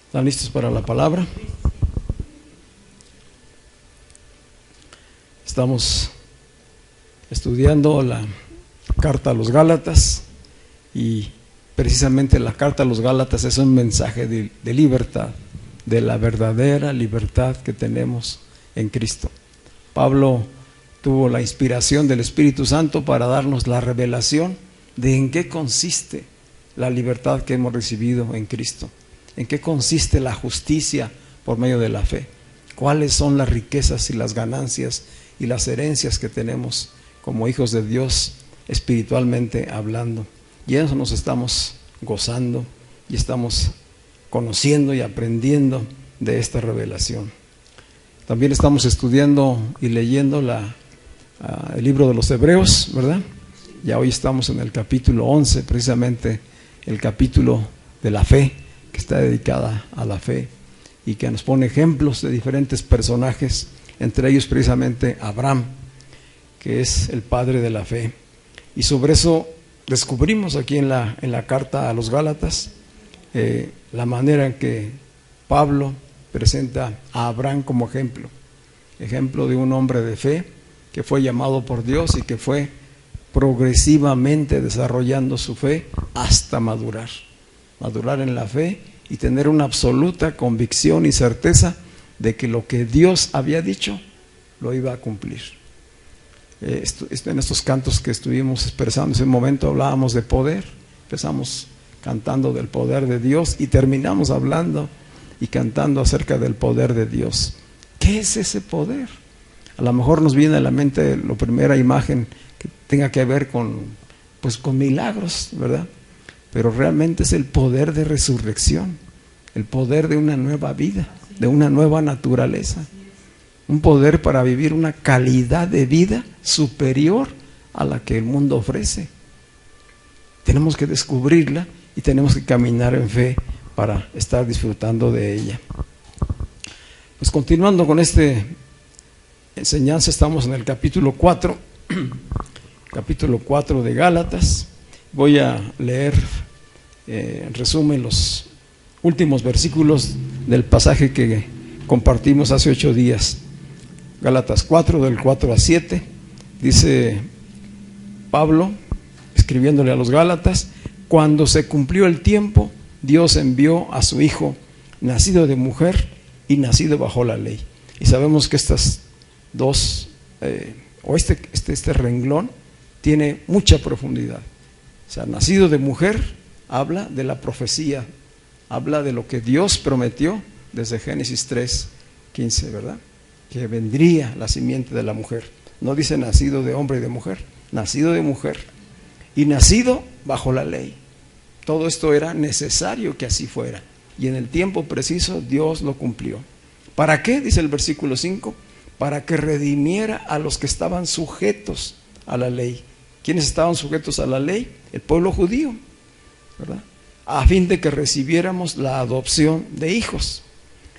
¿Están listos para la palabra? Estamos estudiando la carta a los Gálatas y precisamente la carta a los Gálatas es un mensaje de libertad, de la verdadera libertad que tenemos en Cristo. Pablo tuvo la inspiración del Espíritu Santo para darnos la revelación de en qué consiste la libertad que hemos recibido en Cristo. ¿En qué consiste la justicia por medio de la fe? ¿Cuáles son las riquezas y las ganancias y las herencias que tenemos como hijos de Dios espiritualmente hablando? Y eso nos estamos gozando y estamos conociendo y aprendiendo de esta revelación. También estamos estudiando y leyendo el libro de los Hebreos, ¿verdad? Ya hoy estamos en el capítulo 11, precisamente el capítulo de la fe, que está dedicada a la fe y que nos pone ejemplos de diferentes personajes, entre ellos precisamente Abraham, que es el padre de la fe. Y sobre eso descubrimos aquí en la carta a los Gálatas la manera en que Pablo presenta a Abraham como ejemplo de un hombre de fe que fue llamado por Dios y que fue progresivamente desarrollando su fe hasta madurar en la fe y tener una absoluta convicción y certeza de que lo que Dios había dicho lo iba a cumplir. En estos cantos que estuvimos expresando en ese momento hablábamos de poder, empezamos cantando del poder de Dios y terminamos hablando y cantando acerca del poder de Dios. ¿Qué es ese poder? A lo mejor nos viene a la mente la primera imagen que tenga que ver con milagros, ¿verdad? Pero realmente es el poder de resurrección, el poder de una nueva vida, de una nueva naturaleza, un poder para vivir una calidad de vida superior a la que el mundo ofrece. Tenemos que descubrirla y tenemos que caminar en fe para estar disfrutando de ella. Pues continuando con esta enseñanza, estamos en el capítulo 4, capítulo 4 de Gálatas. Voy a leer en resumen los últimos versículos del pasaje que compartimos hace 8 días. Gálatas 4, del 4 a 7, dice Pablo, escribiéndole a los Gálatas: cuando se cumplió el tiempo, Dios envió a su Hijo, nacido de mujer y nacido bajo la ley. Y sabemos que estas dos, este renglón tiene mucha profundidad. O sea, nacido de mujer habla de la profecía, habla de lo que Dios prometió desde Génesis 3:15, ¿verdad? Que vendría la simiente de la mujer. No dice nacido de hombre y de mujer, nacido de mujer y nacido bajo la ley. Todo esto era necesario que así fuera y en el tiempo preciso Dios lo cumplió. ¿Para qué? Dice el versículo 5, para que redimiera a los que estaban sujetos a la ley. ¿Quiénes estaban sujetos a la ley? El pueblo judío, ¿verdad? A fin de que recibiéramos la adopción de hijos.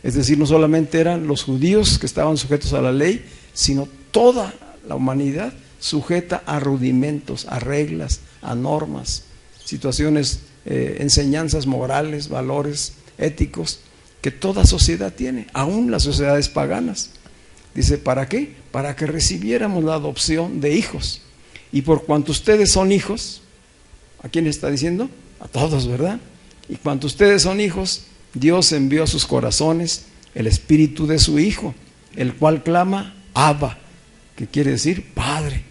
Es decir, no solamente eran los judíos que estaban sujetos a la ley, sino toda la humanidad sujeta a rudimentos, a reglas, a normas, situaciones, enseñanzas morales, valores éticos que toda sociedad tiene, aún las sociedades paganas. Dice, ¿para qué? Para que recibiéramos la adopción de hijos. Y por cuanto ustedes son hijos, ¿a quién está diciendo? A todos, ¿verdad? Y cuanto ustedes son hijos, Dios envió a sus corazones el espíritu de su Hijo, el cual clama, Abba, que quiere decir Padre.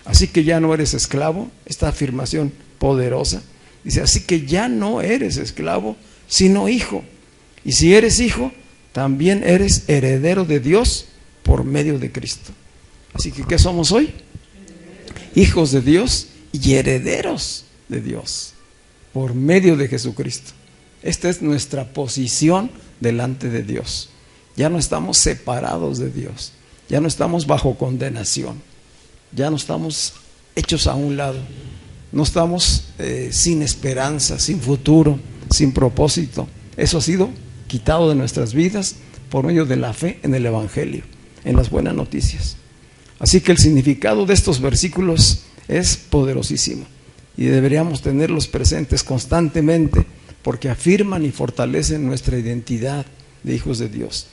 Así que ya no eres esclavo, esta afirmación poderosa. Dice, así que ya no eres esclavo, sino hijo. Y si eres hijo, también eres heredero de Dios por medio de Cristo. Así que, ¿qué somos hoy? Hijos de Dios y herederos de Dios por medio de Jesucristo. Esta es nuestra posición delante de Dios. Ya no estamos separados de Dios, ya no estamos bajo condenación, ya no estamos hechos a un lado. no estamos sin esperanza, sin futuro, sin propósito. Eso ha sido quitado de nuestras vidas por medio de la fe en el Evangelio, en las buenas noticias. Así que el significado de estos versículos es poderosísimo y deberíamos tenerlos presentes constantemente, porque afirman y fortalecen nuestra identidad de hijos de Dios.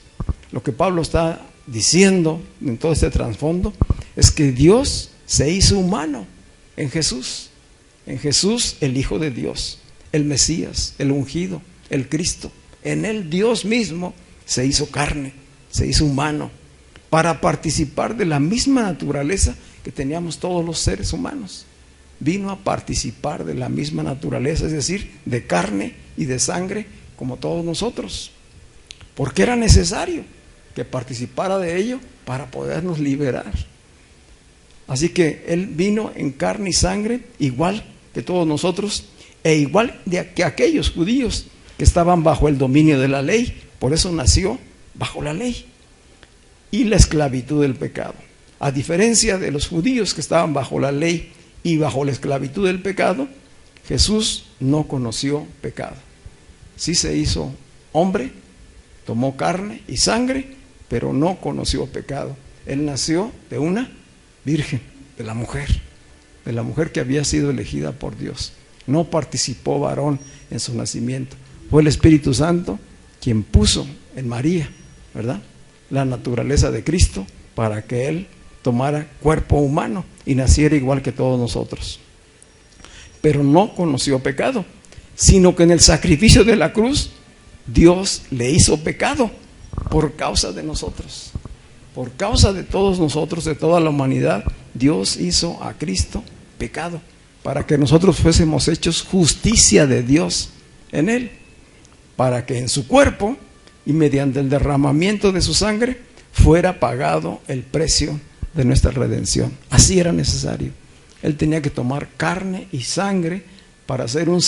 Lo que Pablo está diciendo en todo este trasfondo es que Dios se hizo humano en Jesús el Hijo de Dios, el Mesías, el ungido, el Cristo. En él Dios mismo se hizo carne, se hizo humano, para participar de la misma naturaleza que teníamos todos los seres humanos. Vino a participar de la misma naturaleza, es decir, de carne y de sangre como todos nosotros, porque era necesario que participara de ello para podernos liberar. Así que Él vino en carne y sangre igual que todos nosotros, e igual que aquellos judíos que estaban bajo el dominio de la ley. Por eso nació bajo la ley y la esclavitud del pecado. A diferencia de los judíos que estaban bajo la ley y bajo la esclavitud del pecado, Jesús no conoció pecado. Sí se hizo hombre, tomó carne y sangre, pero no conoció pecado. Él nació de una virgen, de la mujer que había sido elegida por Dios. No participó varón en su nacimiento. Fue el Espíritu Santo quien puso en María, ¿verdad?, la naturaleza de Cristo para que Él tomara cuerpo humano y naciera igual que todos nosotros. Pero no conoció pecado, sino que en el sacrificio de la cruz Dios le hizo pecado por causa de nosotros. Por causa de todos nosotros, de toda la humanidad, Dios hizo a Cristo pecado para que nosotros fuésemos hechos justicia de Dios en Él, para que en su cuerpo y mediante el derramamiento de su sangre fuera pagado el precio de nuestra redención. Así era necesario. Él tenía que tomar carne y sangre para ser un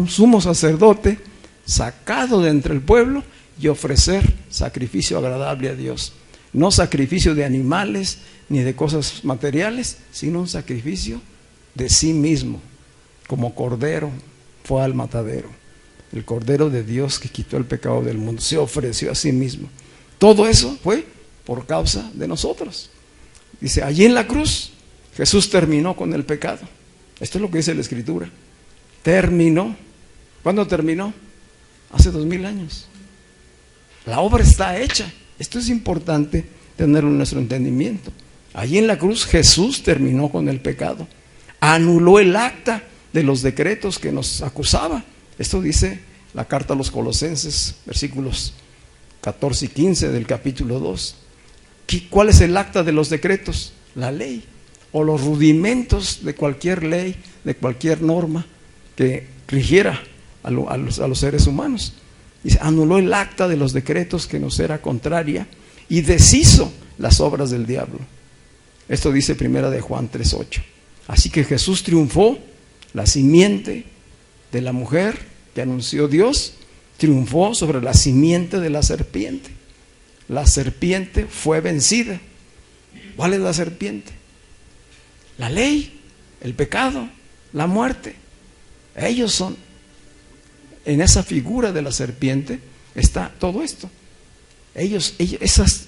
sumo sacerdote sacado de entre el pueblo y ofrecer sacrificio agradable a Dios. No sacrificio de animales ni de cosas materiales, sino un sacrificio de sí mismo, como cordero fue al matadero. El Cordero de Dios que quitó el pecado del mundo, se ofreció a sí mismo. Todo eso fue por causa de nosotros. Dice, allí en la cruz Jesús terminó con el pecado. Esto es lo que dice la Escritura. Terminó. ¿Cuándo terminó? Hace 2000 años. La obra está hecha. Esto es importante tenerlo en nuestro entendimiento. Allí en la cruz Jesús terminó con el pecado. Anuló el acta de los decretos que nos acusaba. Esto dice la carta a los Colosenses, versículos 14 y 15 del capítulo 2. ¿Cuál es el acta de los decretos? La ley, o los rudimentos de cualquier ley, de cualquier norma que rigiera a los seres humanos. Dice, anuló el acta de los decretos que nos era contraria y deshizo las obras del diablo. Esto dice primera de Juan 3:8. Así que Jesús triunfó, la simiente de la mujer que anunció Dios, triunfó sobre la simiente de la serpiente. La serpiente fue vencida. ¿Cuál es la serpiente? La ley, el pecado, la muerte. Ellos son, en esa figura de la serpiente está todo esto. Ellos esos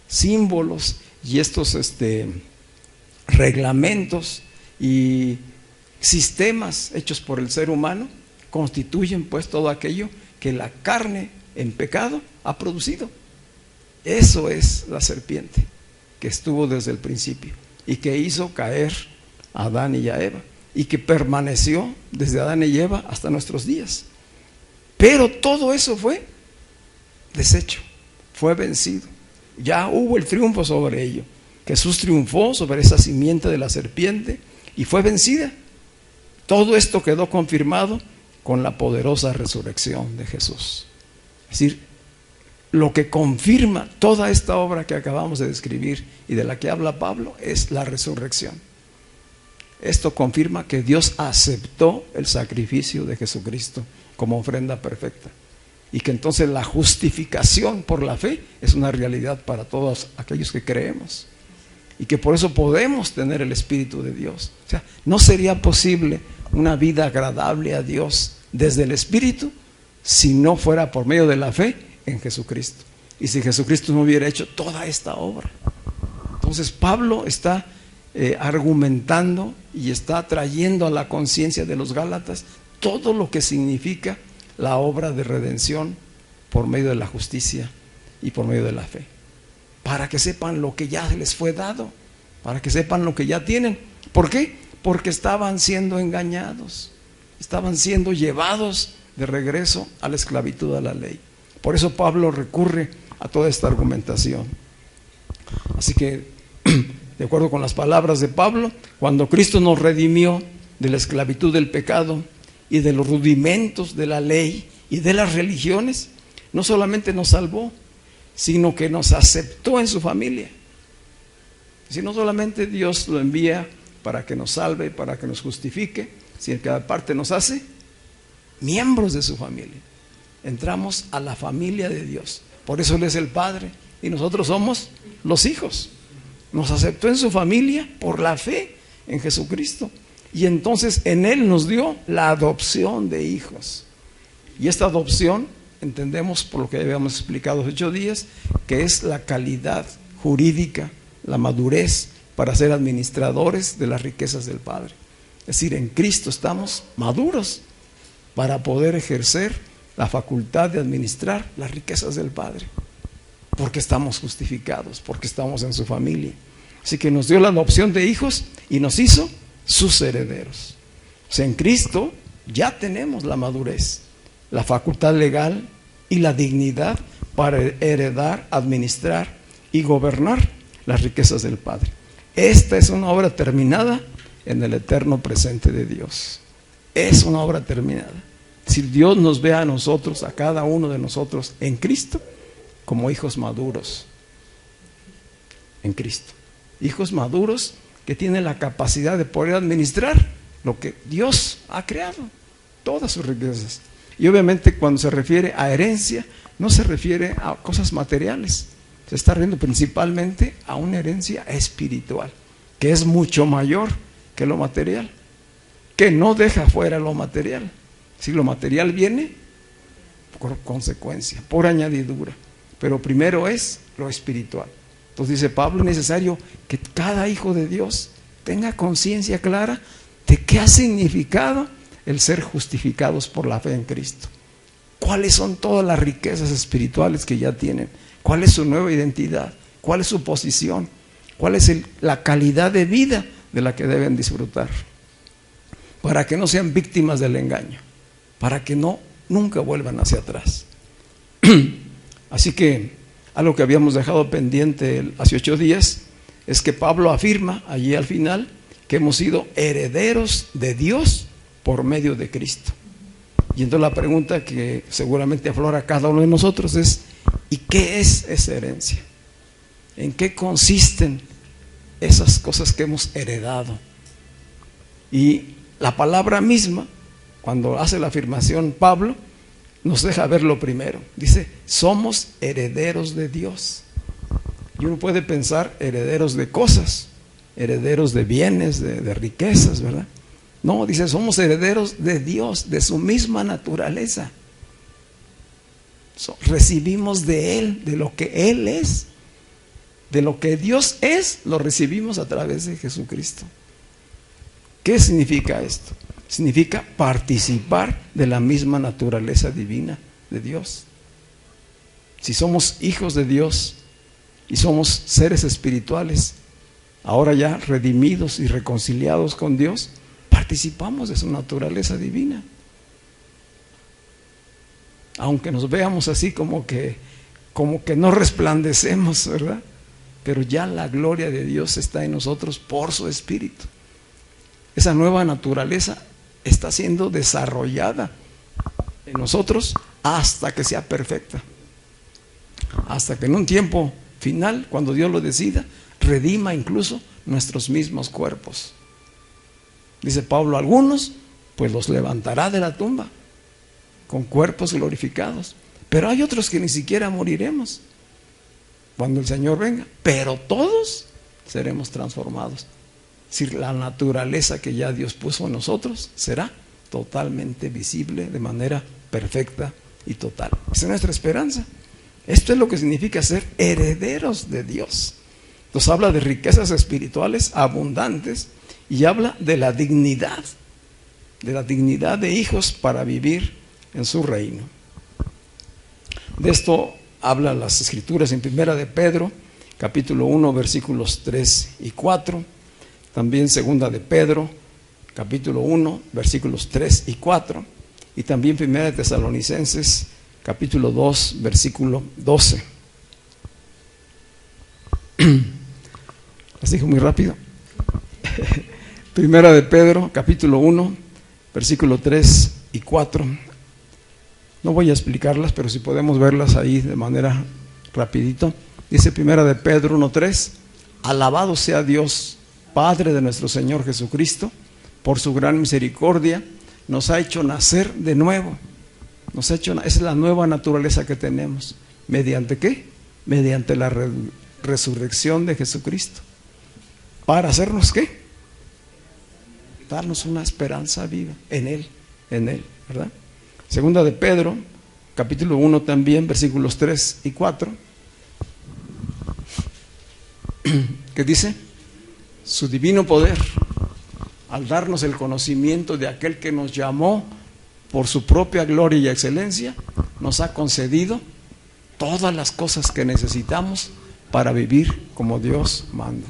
símbolos y estos reglamentos y sistemas hechos por el ser humano constituyen pues todo aquello que la carne en pecado ha producido. Eso es la serpiente que estuvo desde el principio y que hizo caer a Adán y a Eva y que permaneció desde Adán y Eva hasta nuestros días. Pero todo eso fue deshecho, fue vencido. Ya hubo el triunfo sobre ello. Jesús triunfó sobre esa simiente de la serpiente y fue vencida. Todo esto quedó confirmado con la poderosa resurrección de Jesús. Es decir, lo que confirma toda esta obra que acabamos de describir y de la que habla Pablo es la resurrección. Esto confirma que Dios aceptó el sacrificio de Jesucristo como ofrenda perfecta y que entonces la justificación por la fe es una realidad para todos aquellos que creemos y que por eso podemos tener el Espíritu de Dios. O sea, no sería posible una vida agradable a Dios desde el Espíritu si no fuera por medio de la fe en Jesucristo. Y si Jesucristo no hubiera hecho toda esta obra. Entonces Pablo está argumentando y está trayendo a la conciencia de los Gálatas todo lo que significa la obra de redención por medio de la justicia y por medio de la fe, para que sepan lo que ya les fue dado, para que sepan lo que ya tienen. ¿Por qué? Porque estaban siendo engañados, estaban siendo llevados de regreso a la esclavitud a la ley. Por eso Pablo recurre a toda esta argumentación. Así que, de acuerdo con las palabras de Pablo, cuando Cristo nos redimió de la esclavitud del pecado y de los rudimentos de la ley y de las religiones, no solamente nos salvó, sino que nos aceptó en su familia. Si no solamente Dios lo envía para que nos salve, para que nos justifique, sino que aparte nos hace miembros de su familia. Entramos a la familia de Dios. Por eso Él es el Padre y nosotros somos los hijos. Nos aceptó en su familia por la fe en Jesucristo. Y entonces en Él nos dio la adopción de hijos. Y esta adopción, entendemos por lo que habíamos explicado hace 8 días, que es la calidad jurídica, la madurez para ser administradores de las riquezas del Padre. Es decir, en Cristo estamos maduros para poder ejercer la facultad de administrar las riquezas del Padre, porque estamos justificados, porque estamos en su familia. Así que nos dio la adopción de hijos y nos hizo sus herederos. O sea, en Cristo ya tenemos la madurez, la facultad legal y la dignidad para heredar, administrar y gobernar las riquezas del Padre. Esta es una obra terminada en el eterno presente de Dios. Es una obra terminada. Si Dios nos ve a nosotros, a cada uno de nosotros en Cristo, como hijos maduros en Cristo, hijos maduros que tienen la capacidad de poder administrar lo que Dios ha creado, todas sus riquezas. Y obviamente cuando se refiere a herencia, no se refiere a cosas materiales, se está refiriendo principalmente a una herencia espiritual, que es mucho mayor que lo material, que no deja fuera lo material. Si lo material viene por consecuencia, por añadidura, pero primero es lo espiritual. Entonces dice Pablo, es necesario que cada hijo de Dios tenga conciencia clara de qué ha significado el ser justificados por la fe en Cristo. ¿Cuáles son todas las riquezas espirituales que ya tienen? ¿Cuál es su nueva identidad? ¿Cuál es su posición? ¿Cuál es la calidad de vida de la que deben disfrutar? Para que no sean víctimas del engaño, para que nunca vuelvan hacia atrás. Así que algo que habíamos dejado pendiente hace 8 días es que Pablo afirma allí al final que hemos sido herederos de Dios por medio de Cristo. Y entonces la pregunta que seguramente aflora a cada uno de nosotros es: ¿y qué es esa herencia? ¿En qué consisten esas cosas que hemos heredado? Y la palabra misma, cuando hace la afirmación Pablo, nos deja ver lo primero. Dice, somos herederos de Dios. Y uno puede pensar herederos de cosas, herederos de bienes, de riquezas, ¿verdad? No, dice, somos herederos de Dios, de su misma naturaleza. Recibimos de Él, de lo que Él es. De lo que Dios es, lo recibimos a través de Jesucristo. ¿Qué significa esto? Significa participar de la misma naturaleza divina de Dios. Si somos hijos de Dios y somos seres espirituales, ahora ya redimidos y reconciliados con Dios, participamos de su naturaleza divina. Aunque nos veamos así como que no resplandecemos, ¿verdad? Pero ya la gloria de Dios está en nosotros por su Espíritu. Esa nueva naturaleza está siendo desarrollada en nosotros hasta que sea perfecta. Hasta que en un tiempo final, cuando Dios lo decida, redima incluso nuestros mismos cuerpos. Dice Pablo, algunos pues los levantará de la tumba con cuerpos glorificados, pero hay otros que ni siquiera moriremos cuando el Señor venga, pero todos seremos transformados Es decir, la naturaleza que ya Dios puso en nosotros será totalmente visible de manera perfecta y total. Esa es nuestra esperanza. Esto es lo que significa ser herederos de Dios. Nos habla de riquezas espirituales abundantes y habla de la dignidad de hijos para vivir en su reino. De esto hablan las Escrituras en Primera de Pedro, capítulo 1, versículos 3 y 4. También Segunda de Pedro, capítulo 1, versículos 3 y 4. Y también Primera de Tesalonicenses, capítulo 2, versículo 12. ¿Las dijo muy rápido? Primera de Pedro, capítulo 1, versículo 3 y 4. No voy a explicarlas, pero si podemos verlas ahí de manera rapidito. Dice Primera de Pedro 1:3: alabado sea Dios, Padre de nuestro Señor Jesucristo, por su gran misericordia, nos ha hecho nacer de nuevo. Esa es la nueva naturaleza que tenemos. ¿Mediante qué? Mediante la resurrección de Jesucristo. ¿Para hacernos qué? Darnos una esperanza viva en Él, ¿verdad? Segunda de Pedro, capítulo 1 también, versículos 3 y 4. ¿Qué dice? Su divino poder, al darnos el conocimiento de aquel que nos llamó por su propia gloria y excelencia, nos ha concedido todas las cosas que necesitamos para vivir como Dios manda.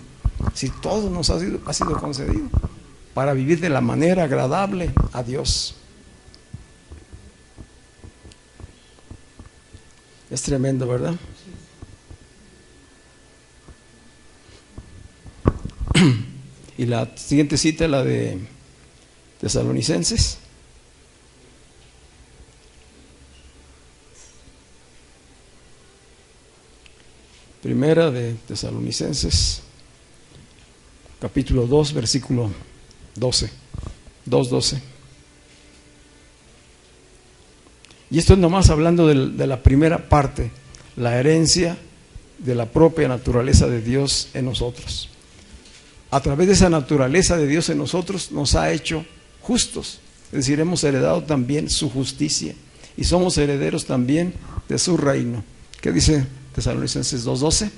Si todo nos ha sido concedido para vivir de la manera agradable a Dios. Es tremendo, ¿verdad? Y la siguiente cita, la de Tesalonicenses. Primera de Tesalonicenses, capítulo 2, versículo 12. 2:12. Y esto es nomás hablando de la primera parte, la herencia de la propia naturaleza de Dios en nosotros. A través de esa naturaleza de Dios en nosotros nos ha hecho justos, es decir, hemos heredado también su justicia y somos herederos también de su reino. ¿Qué dice Tesalonicenses 2:12?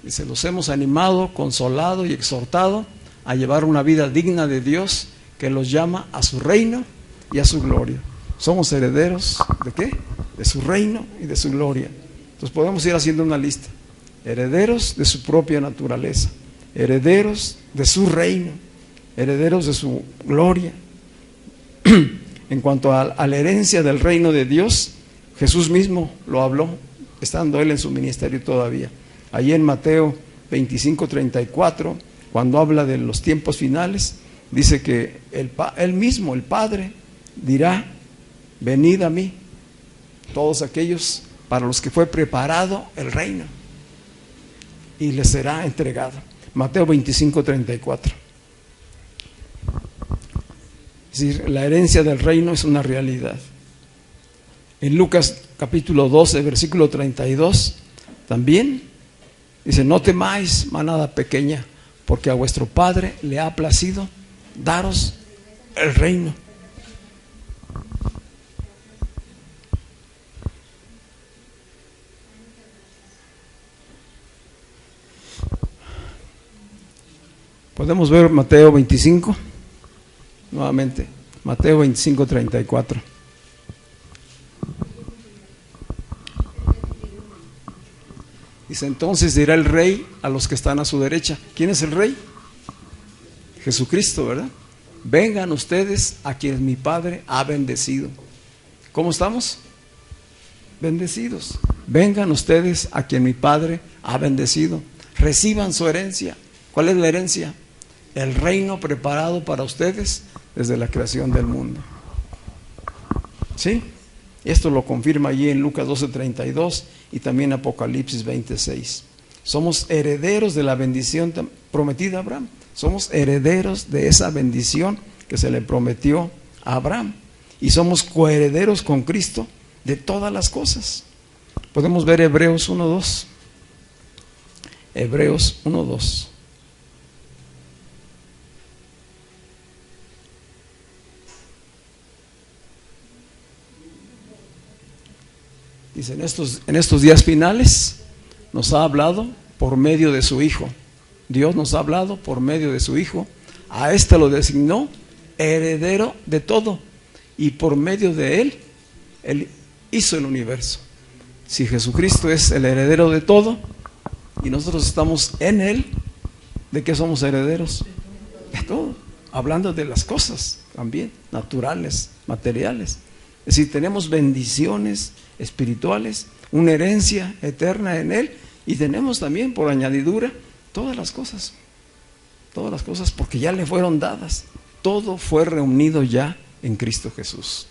Dice: los hemos animado, consolado y exhortado a llevar una vida digna de Dios, que los llama a su reino y a su gloria. Somos herederos ¿de qué? De su reino y de su gloria. Entonces podemos ir haciendo una lista. Herederos de su propia naturaleza, herederos de su reino, herederos de su gloria. En cuanto a la herencia del reino de Dios, Jesús mismo lo habló, estando Él en su ministerio todavía. Allí en Mateo 25:34, cuando habla de los tiempos finales, dice que Él mismo, el Padre, dirá: venid a mí, todos aquellos para los que fue preparado el reino, y les será entregado. Mateo 25:34. Es decir, la herencia del reino es una realidad. En Lucas capítulo 12, versículo 32, también dice: no temáis, manada pequeña, porque a vuestro Padre le ha placido daros el reino. Podemos ver Mateo 25, nuevamente, Mateo 25, 34. Dice: entonces dirá el rey a los que están a su derecha. ¿Quién es el rey? Jesucristo, ¿verdad? Vengan ustedes a quienes mi Padre ha bendecido. ¿Cómo estamos? Bendecidos. Vengan ustedes a quien mi Padre ha bendecido. Reciban su herencia. ¿Cuál es la herencia? El reino preparado para ustedes desde la creación del mundo. ¿Sí? Esto lo confirma allí en Lucas 12:32 y también Apocalipsis 20:6. Somos herederos de la bendición prometida a Abraham. Somos herederos de esa bendición que se le prometió a Abraham. Y somos coherederos con Cristo de todas las cosas. Podemos ver Hebreos 1:2. Hebreos 1:2. Dice, en estos días finales nos ha hablado por medio de su Hijo. Dios nos ha hablado por medio de su Hijo. A este lo designó heredero de todo. Y por medio de Él hizo el universo. Si Jesucristo es el heredero de todo y nosotros estamos en Él, ¿de qué somos herederos? De todo. Hablando de las cosas también, naturales, materiales. Es decir, tenemos bendiciones espirituales, una herencia eterna en Él, y tenemos también por añadidura todas las cosas porque ya le fueron dadas. Todo fue reunido ya en Cristo Jesús.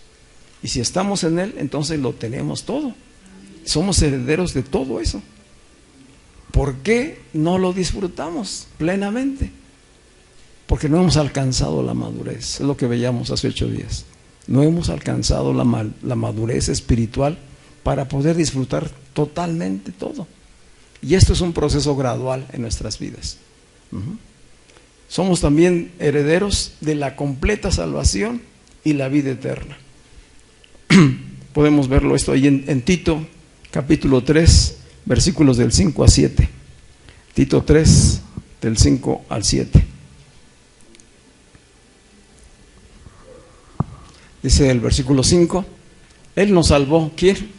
Y si estamos en Él, entonces lo tenemos todo. Somos herederos de todo eso. ¿Por qué no lo disfrutamos plenamente? Porque no hemos alcanzado la madurez. Es lo que veíamos hace 8 días. No hemos alcanzado la madurez espiritual para poder disfrutar totalmente todo. Y esto es un proceso gradual en nuestras vidas. Somos también herederos de la completa salvación y la vida eterna. Podemos verlo esto ahí en Tito, capítulo 3, versículos del 5 a 7. Tito 3, del 5 al 7. Dice el versículo 5, Él nos salvó, ¿quién?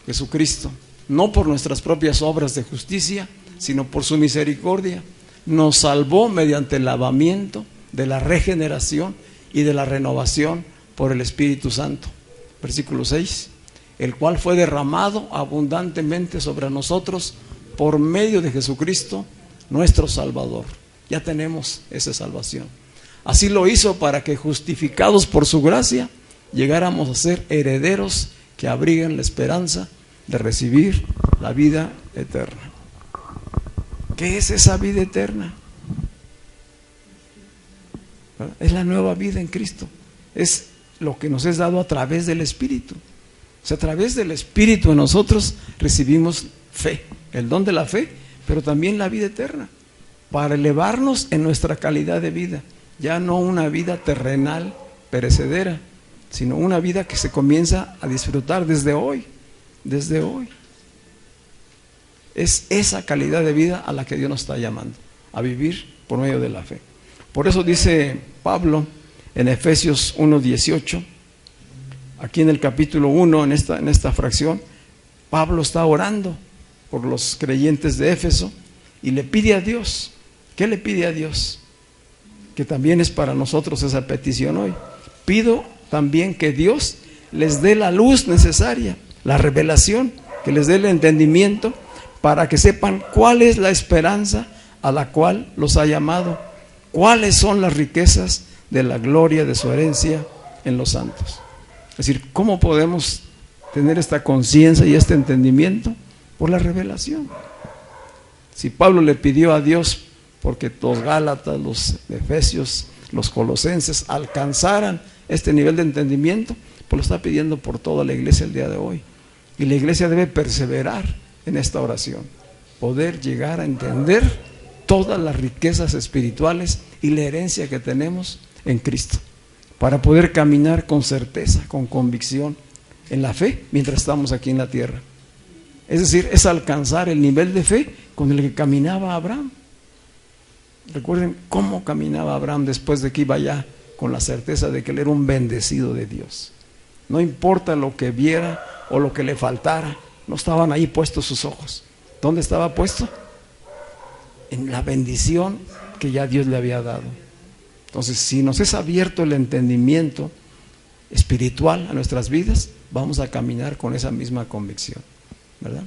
Jesucristo, no por nuestras propias obras de justicia, sino por su misericordia. Nos salvó mediante el lavamiento de la regeneración y de la renovación por el Espíritu Santo. Versículo 6, el cual fue derramado abundantemente sobre nosotros por medio de Jesucristo, nuestro Salvador. Ya tenemos esa salvación. Así lo hizo para que, justificados por su gracia, llegáramos a ser herederos que abriguen la esperanza de recibir la vida eterna. ¿Qué es esa vida eterna? Es la nueva vida en Cristo. Es lo que nos es dado a través del Espíritu. O sea, a través del Espíritu en nosotros recibimos fe, el don de la fe, pero también la vida eterna, para elevarnos en nuestra calidad de vida. Ya no una vida terrenal, perecedera, sino una vida que se comienza a disfrutar desde hoy. Desde hoy. Es esa calidad de vida a la que Dios nos está llamando, a vivir por medio de la fe. Por eso dice Pablo en Efesios 1:18, aquí en el capítulo 1, en esta fracción, Pablo está orando por los creyentes de Éfeso y le pide a Dios. ¿Qué le pide a Dios? Que también es para nosotros esa petición hoy. Pido también que Dios les dé la luz necesaria, la revelación, que les dé el entendimiento para que sepan cuál es la esperanza a la cual los ha llamado, cuáles son las riquezas de la gloria de su herencia en los santos. Es decir, ¿cómo podemos tener esta conciencia y este entendimiento? Por la revelación. Si Pablo le pidió a Dios porque los Gálatas, los Efesios, los Colosenses alcanzaran este nivel de entendimiento, pues lo está pidiendo por toda la iglesia el día de hoy. Y la iglesia debe perseverar en esta oración, poder llegar a entender todas las riquezas espirituales y la herencia que tenemos en Cristo, para poder caminar con certeza, con convicción en la fe mientras estamos aquí en la tierra. Es decir, es alcanzar el nivel de fe con el que caminaba Abraham. Recuerden cómo caminaba Abraham después de que iba allá con la certeza de que él era un bendecido de Dios. No importa lo que viera o lo que le faltara, no estaban ahí puestos sus ojos. ¿Dónde estaba puesto? En la bendición que ya Dios le había dado. Entonces, si nos es abierto el entendimiento espiritual a nuestras vidas, vamos a caminar con esa misma convicción, ¿verdad?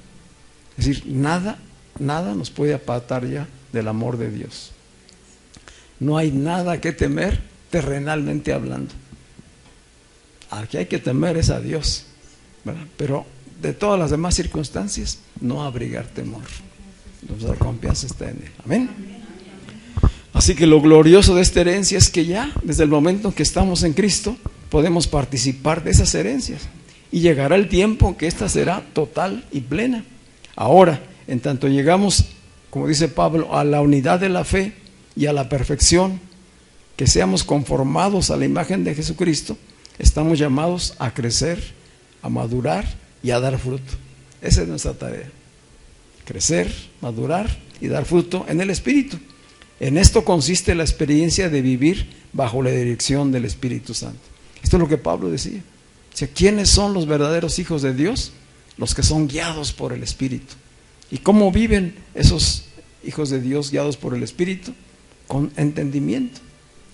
Es decir, nada nos puede apartar ya del amor de Dios. No hay nada que temer terrenalmente hablando. Al que hay que temer es a Dios, ¿verdad? Pero de todas las demás circunstancias, no abrigar temor. Nuestra confianza está en Él. Amén. Así que lo glorioso de esta herencia es que ya, desde el momento en que estamos en Cristo, podemos participar de esas herencias. Y llegará el tiempo en que esta será total y plena. Ahora, en tanto llegamos, como dice Pablo, a la unidad de la fe y a la perfección, que seamos conformados a la imagen de Jesucristo, estamos llamados a crecer, a madurar y a dar fruto. Esa es nuestra tarea. Crecer, madurar y dar fruto en el Espíritu. En esto consiste la experiencia de vivir bajo la dirección del Espíritu Santo. Esto es lo que Pablo decía. O sea, ¿quiénes son los verdaderos hijos de Dios? Los que son guiados por el Espíritu. ¿Y cómo viven esos hijos de Dios guiados por el Espíritu? Con entendimiento,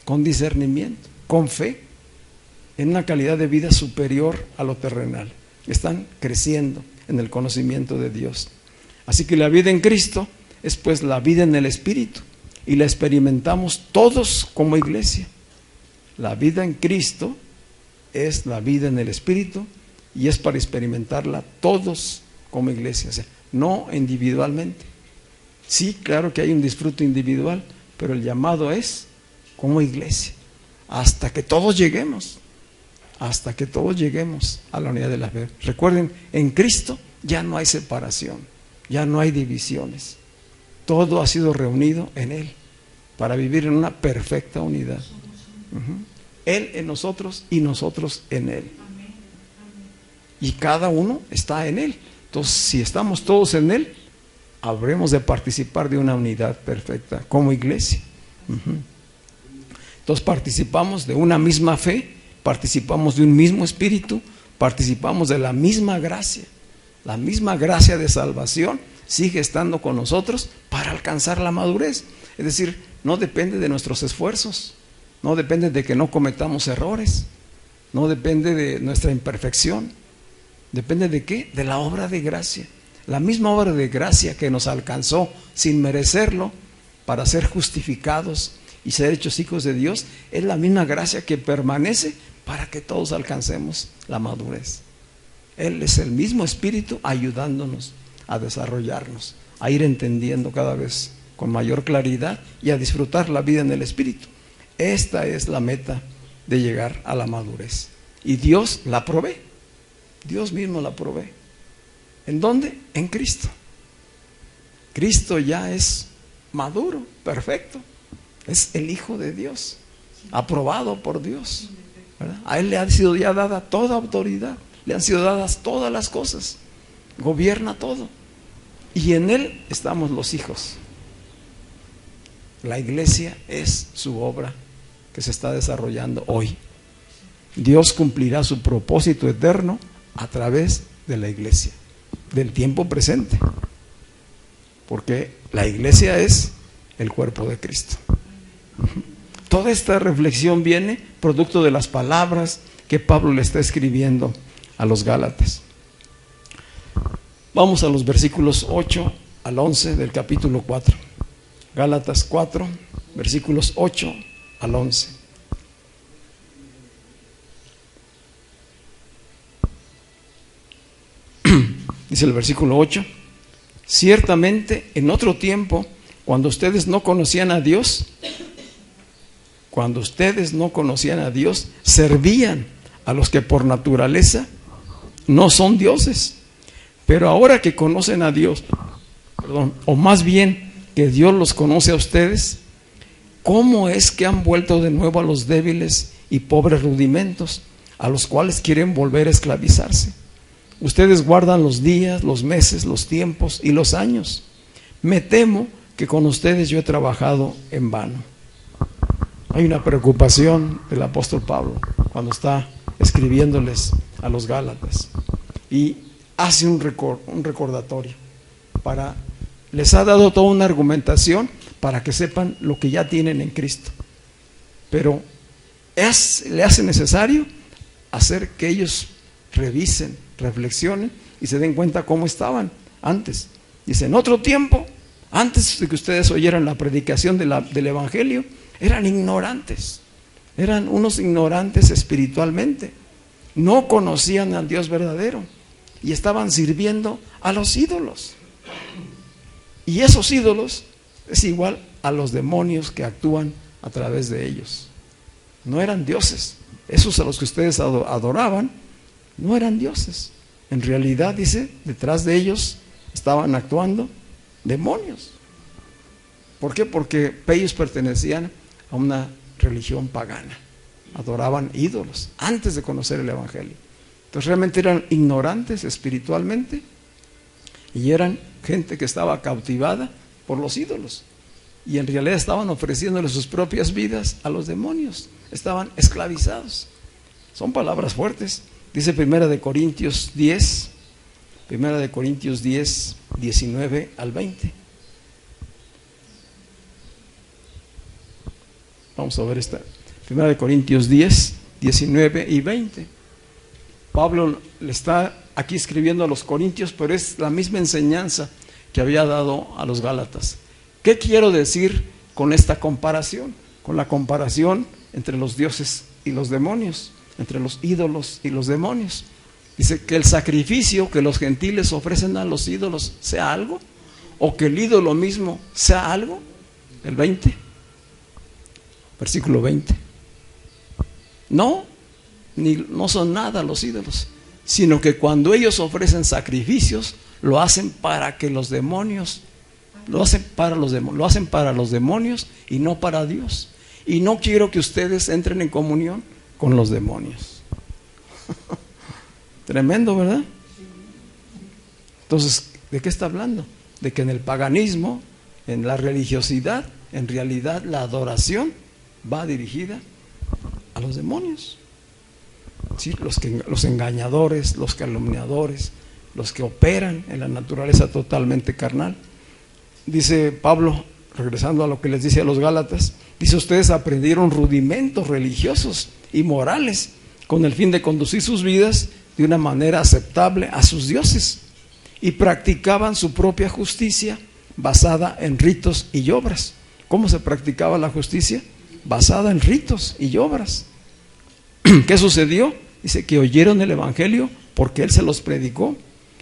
con discernimiento, con fe, en una calidad de vida superior a lo terrenal. Están creciendo en el conocimiento de Dios. Así que la vida en Cristo es pues la vida en el Espíritu, y la experimentamos todos como iglesia. La vida en Cristo es la vida en el Espíritu, y es para experimentarla todos como iglesia, o sea, no individualmente. Sí, claro que hay un disfrute individual, pero el llamado es como iglesia, hasta que todos lleguemos a la unidad de la fe. Recuerden, en Cristo ya no hay separación, ya no hay divisiones. Todo ha sido reunido en Él para vivir en una perfecta unidad. Él en nosotros y nosotros en Él. Y cada uno está en Él. Entonces, si estamos todos en Él, habremos de participar de una unidad perfecta como iglesia. Entonces participamos de una misma fe, participamos de un mismo espíritu, participamos de la misma gracia. La misma gracia de salvación sigue estando con nosotros para alcanzar la madurez. Es decir, no depende de nuestros esfuerzos, no depende de que no cometamos errores, no depende de nuestra imperfección. ¿Depende de qué? De la obra de gracia. La misma obra de gracia que nos alcanzó sin merecerlo para ser justificados y ser hechos hijos de Dios, es la misma gracia que permanece para que todos alcancemos la madurez. Él es el mismo Espíritu ayudándonos a desarrollarnos, a ir entendiendo cada vez con mayor claridad y a disfrutar la vida en el Espíritu. Esta es la meta de llegar a la madurez. Y Dios la provee. Dios mismo la provee. ¿En dónde? En Cristo. Cristo ya es maduro, perfecto. Es el Hijo de Dios, aprobado por Dios, ¿verdad? A Él le ha sido ya dada toda autoridad, le han sido dadas todas las cosas, gobierna todo. Y en Él estamos los hijos. La iglesia es su obra que se está desarrollando hoy. Dios cumplirá su propósito eterno a través de la iglesia, del tiempo presente, porque la iglesia es el cuerpo de Cristo. Toda esta reflexión viene producto de las palabras que Pablo le está escribiendo a los Gálatas. Vamos a los versículos 8 al 11 del capítulo 4. Gálatas 4, versículos 8 al 11. Dice el versículo 8: ciertamente en otro tiempo, cuando ustedes no conocían a Dios, servían a los que por naturaleza no son dioses. Pero ahora que conocen a Dios, o más bien que Dios los conoce a ustedes, ¿cómo es que han vuelto de nuevo a los débiles y pobres rudimentos, a los cuales quieren volver a esclavizarse? Ustedes guardan los días, los meses, los tiempos y los años. Me temo que con ustedes yo he trabajado en vano. Hay una preocupación del apóstol Pablo cuando está escribiéndoles a los Gálatas y hace un recordatorio. Les ha dado toda una argumentación para que sepan lo que ya tienen en Cristo, pero le hace necesario hacer que ellos revisen, reflexionen y se den cuenta cómo estaban antes. Dice, en otro tiempo, antes de que ustedes oyeran la predicación del Evangelio, eran ignorantes, eran unos ignorantes espiritualmente, no conocían al Dios verdadero y estaban sirviendo a los ídolos. Y esos ídolos es igual a los demonios que actúan a través de ellos. No eran dioses. Esos a los que ustedes adoraban no eran dioses. En realidad, dice, detrás de ellos estaban actuando demonios. ¿Por qué? Porque ellos pertenecían a una religión pagana. Adoraban ídolos antes de conocer el Evangelio. Entonces realmente eran ignorantes espiritualmente Y eran gente que estaba cautivada por los ídolos. Y en realidad estaban ofreciéndole sus propias vidas a los demonios. Estaban esclavizados. Son palabras fuertes. Dice 1 Corintios 10, 19 al 20. Vamos a ver esta. 1 Corintios 10, 19 y 20. Pablo le está aquí escribiendo a los corintios, pero es la misma enseñanza que había dado a los gálatas. ¿Qué quiero decir con esta comparación? Con la comparación entre los dioses y los demonios, entre los ídolos y los demonios. Dice que el sacrificio que los gentiles ofrecen a los ídolos sea algo, o que el ídolo mismo sea algo. El 20, versículo 20. No son nada los ídolos, sino que cuando ellos ofrecen sacrificios, lo hacen para que los demonios, lo hacen para los demonios y no para Dios. Y no quiero que ustedes entren en comunión con los demonios. Tremendo, ¿verdad? Entonces, ¿de qué está hablando? De que en el paganismo, en la religiosidad, en realidad la adoración va dirigida a los demonios. ¿Sí? Los engañadores, los calumniadores, los que operan en la naturaleza totalmente carnal. Dice Pablo, regresando a lo que les dice a los gálatas, dice: ustedes aprendieron rudimentos religiosos y morales con el fin de conducir sus vidas de una manera aceptable a sus dioses, y practicaban su propia justicia basada en ritos y obras. ¿Cómo se practicaba la justicia? Basada en ritos y obras. ¿Qué sucedió? Dice que oyeron el evangelio porque él se los predicó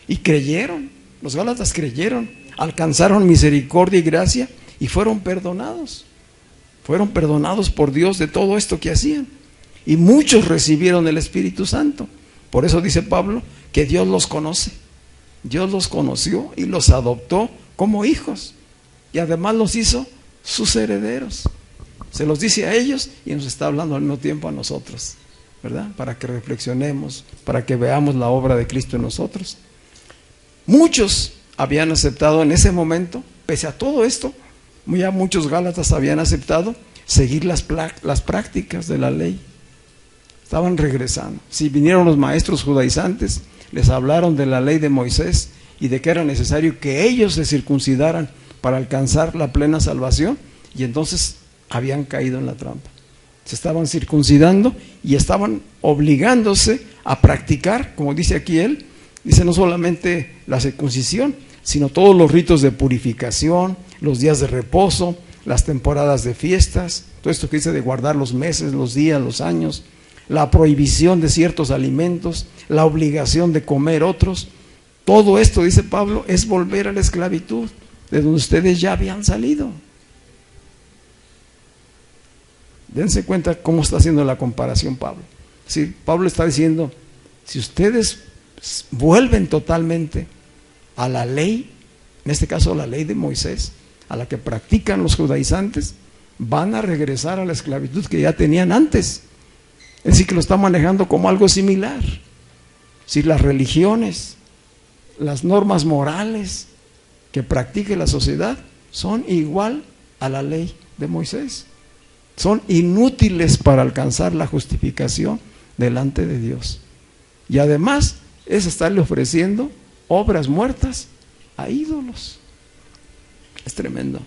y creyeron. Los gálatas creyeron, alcanzaron misericordia y gracia y fueron perdonados. Fueron perdonados por Dios de todo esto que hacían. Y muchos recibieron el Espíritu Santo. Por eso dice Pablo que Dios los conoce. Dios los conoció y los adoptó como hijos. Y además los hizo sus herederos. Se los dice a ellos y nos está hablando al mismo tiempo a nosotros, ¿verdad? Para que reflexionemos, para que veamos la obra de Cristo en nosotros. Muchos habían aceptado en ese momento, pese a todo esto, ya muchos gálatas habían aceptado seguir las prácticas de la ley. Estaban regresando. Si vinieron los maestros judaizantes, les hablaron de la ley de Moisés y de que era necesario que ellos se circuncidaran para alcanzar la plena salvación, y entonces habían caído en la trampa. Se estaban circuncidando y estaban obligándose a practicar, como dice aquí él, dice no solamente la circuncisión, sino todos los ritos de purificación, los días de reposo, las temporadas de fiestas, todo esto que dice de guardar los meses, los días, los años, la prohibición de ciertos alimentos, la obligación de comer otros. Todo esto, dice Pablo, es volver a la esclavitud de donde ustedes ya habían salido. Dense cuenta cómo está haciendo la comparación Pablo. Sí, Pablo está diciendo, si ustedes vuelven totalmente a la ley, en este caso la ley de Moisés, a la que practican los judaizantes, van a regresar a la esclavitud que ya tenían antes. Es decir, que lo está manejando como algo similar. Si las religiones, las normas morales que practique la sociedad son igual a la ley de Moisés, son inútiles para alcanzar la justificación delante de Dios. Y además es estarle ofreciendo obras muertas a ídolos. Es tremendo.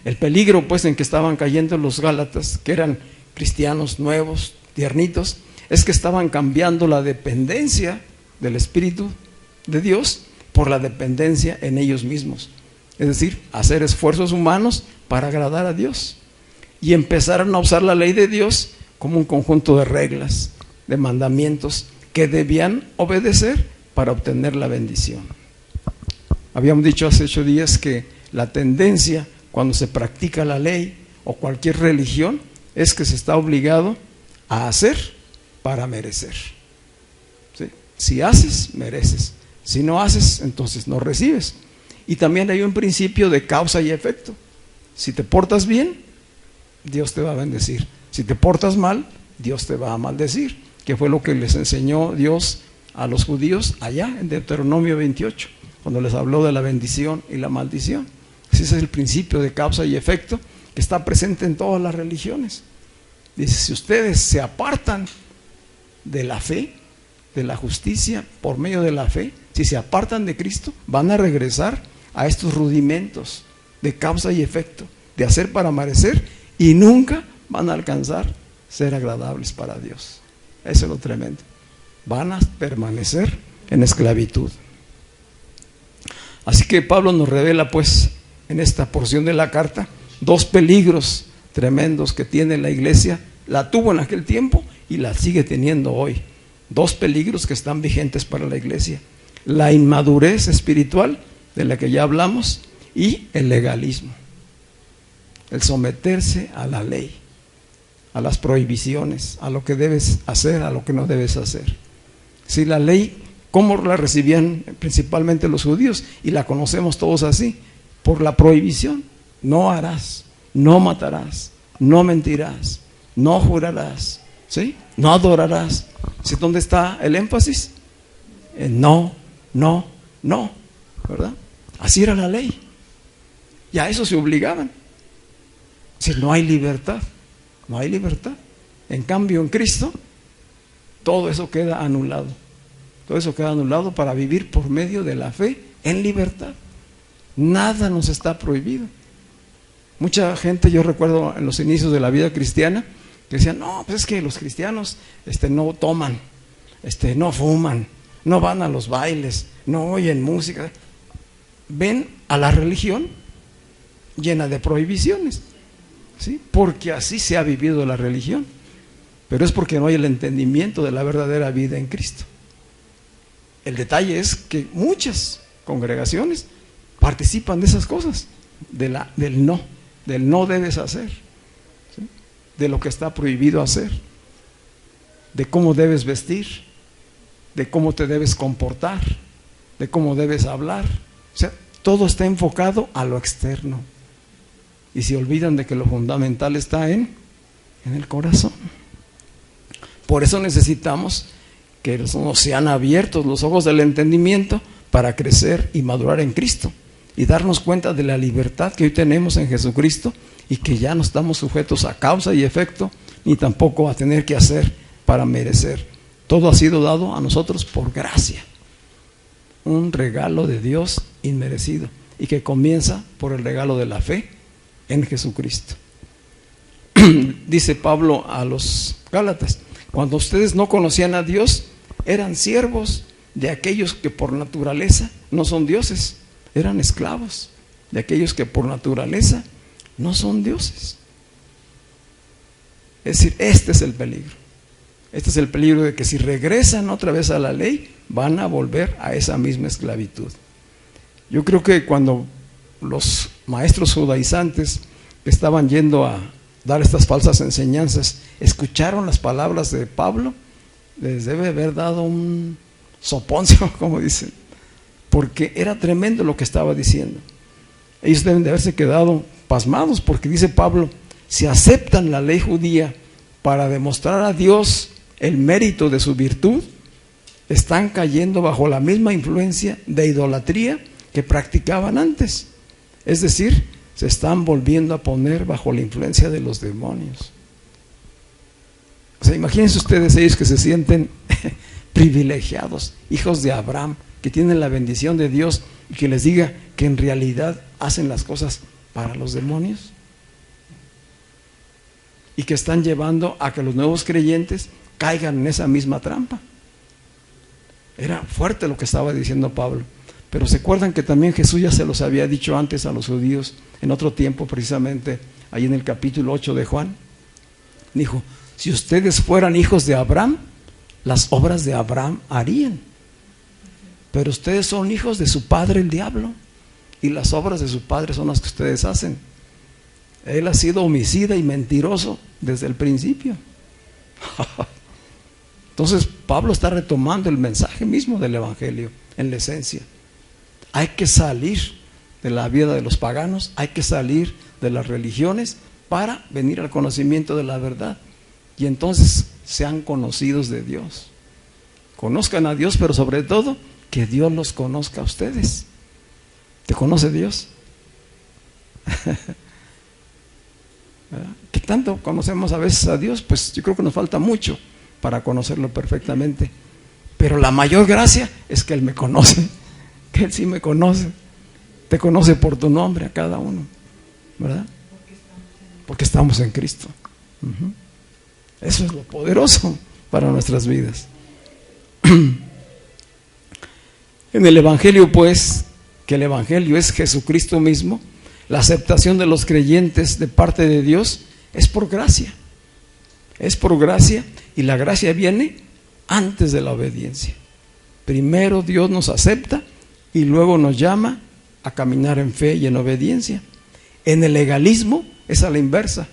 El peligro pues en que estaban cayendo los gálatas, que eran cristianos nuevos, tiernitos, es que estaban cambiando la dependencia del Espíritu de Dios por la dependencia en ellos mismos. Es decir, hacer esfuerzos humanos para agradar a Dios. Y empezaron a usar la ley de Dios como un conjunto de reglas, de mandamientos que debían obedecer para obtener la bendición. Habíamos dicho hace 8 días que la tendencia cuando se practica la ley o cualquier religión es que se está obligado a hacer para merecer. ¿Sí? Si haces, mereces. Si no haces, entonces no recibes. Y también hay un principio de causa y efecto. Si te portas bien, Dios te va a bendecir. Si te portas mal, Dios te va a maldecir, que fue lo que les enseñó Dios a los judíos allá en Deuteronomio 28, cuando les habló de la bendición y la maldición. Ese es el principio de causa y efecto que está presente en todas las religiones. Dice, si ustedes se apartan de la fe, de la justicia por medio de la fe, si se apartan de Cristo, van a regresar a estos rudimentos de causa y efecto, de hacer para merecer, y nunca van a alcanzar ser agradables para Dios. Eso es lo tremendo. Van a permanecer en esclavitud. Así que Pablo nos revela pues en esta porción de la carta dos peligros tremendos que tiene la iglesia. La tuvo en aquel tiempo y la sigue teniendo hoy. Dos peligros que están vigentes para la iglesia: la inmadurez espiritual, de la que ya hablamos, y el legalismo, el someterse a la ley, a las prohibiciones, a lo que debes hacer, a lo que no debes hacer. Si la ley, ¿cómo la recibían principalmente los judíos? Y la conocemos todos así, por la prohibición. No harás, no matarás, no mentirás, no jurarás, ¿sí? No adorarás. ¿Sí? ¿Dónde está el énfasis? No, no, no, ¿verdad? Así era la ley. Y a eso se obligaban. Si no hay libertad, no hay libertad. En cambio, en Cristo, todo eso queda anulado. Todo eso queda anulado para vivir por medio de la fe en libertad. Nada nos está prohibido. Mucha gente, yo recuerdo en los inicios de la vida cristiana, que decían, no, pues es que los cristianos no toman, no fuman, no van a los bailes, no oyen música. Ven a la religión llena de prohibiciones, ¿sí? Porque así se ha vivido la religión, pero es porque no hay el entendimiento de la verdadera vida en Cristo. El detalle es que muchas congregaciones participan de esas cosas, del no debes hacer, ¿sí? De lo que está prohibido hacer, de cómo debes vestir, de cómo te debes comportar, de cómo debes hablar. O sea, todo está enfocado a lo externo y se olvidan de que lo fundamental está en el corazón. Por eso necesitamos que nos sean abiertos los ojos del entendimiento para crecer y madurar en Cristo y darnos cuenta de la libertad que hoy tenemos en Jesucristo, y que ya no estamos sujetos a causa y efecto, ni tampoco a tener que hacer para merecer. Todo ha sido dado a nosotros por gracia, un regalo de Dios inmerecido, y que comienza por el regalo de la fe en Jesucristo. Dice Pablo a los Gálatas: cuando ustedes no conocían a Dios, eran siervos de aquellos que por naturaleza no son dioses, eran esclavos de aquellos que por naturaleza no son dioses. Es decir, este es el peligro. Este es el peligro de que si regresan otra vez a la ley, van a volver a esa misma esclavitud. Yo creo que cuando los maestros judaizantes que estaban yendo a dar estas falsas enseñanzas escucharon las palabras de Pablo, les debe haber dado un soponcio, como dicen, porque era tremendo lo que estaba diciendo. Ellos deben de haberse quedado pasmados, porque dice Pablo: si aceptan la ley judía para demostrar a Dios el mérito de su virtud, están cayendo bajo la misma influencia de idolatría que practicaban antes. Es decir, se están volviendo a poner bajo la influencia de los demonios. O sea, imagínense ustedes, ellos que se sienten privilegiados, hijos de Abraham, que tienen la bendición de Dios, y que les diga que en realidad hacen las cosas para los demonios, y que están llevando a que los nuevos creyentes caigan en esa misma trampa. Era fuerte lo que estaba diciendo Pablo. Pero se acuerdan que también Jesús ya se los había dicho antes a los judíos, en otro tiempo, precisamente ahí en el capítulo 8 de Juan. Dijo: si ustedes fueran hijos de Abraham, las obras de Abraham harían. Pero ustedes son hijos de su padre el diablo, y las obras de su padre son las que ustedes hacen. Él ha sido homicida y mentiroso desde el principio. Entonces Pablo está retomando el mensaje mismo del evangelio en la esencia. Hay que salir de la vida de los paganos, hay que salir de las religiones para venir al conocimiento de la verdad, y entonces sean conocidos de Dios. conozcan a Dios, pero sobre todo que Dios los conozca a ustedes. ¿Te conoce Dios? ¿Qué tanto conocemos a veces a Dios? Pues yo creo que nos falta mucho para conocerlo perfectamente. Pero la mayor gracia es que Él me conoce, que Él sí me conoce. Te conoce por tu nombre a cada uno, ¿verdad? Porque estamos en Cristo. Eso es lo poderoso para nuestras vidas. En el Evangelio, pues, que el Evangelio es Jesucristo mismo, la aceptación de los creyentes de parte de Dios es por gracia. Es por gracia, y la gracia viene antes de la obediencia. Primero Dios nos acepta y luego nos llama a caminar en fe y en obediencia. En el legalismo es a la inversa.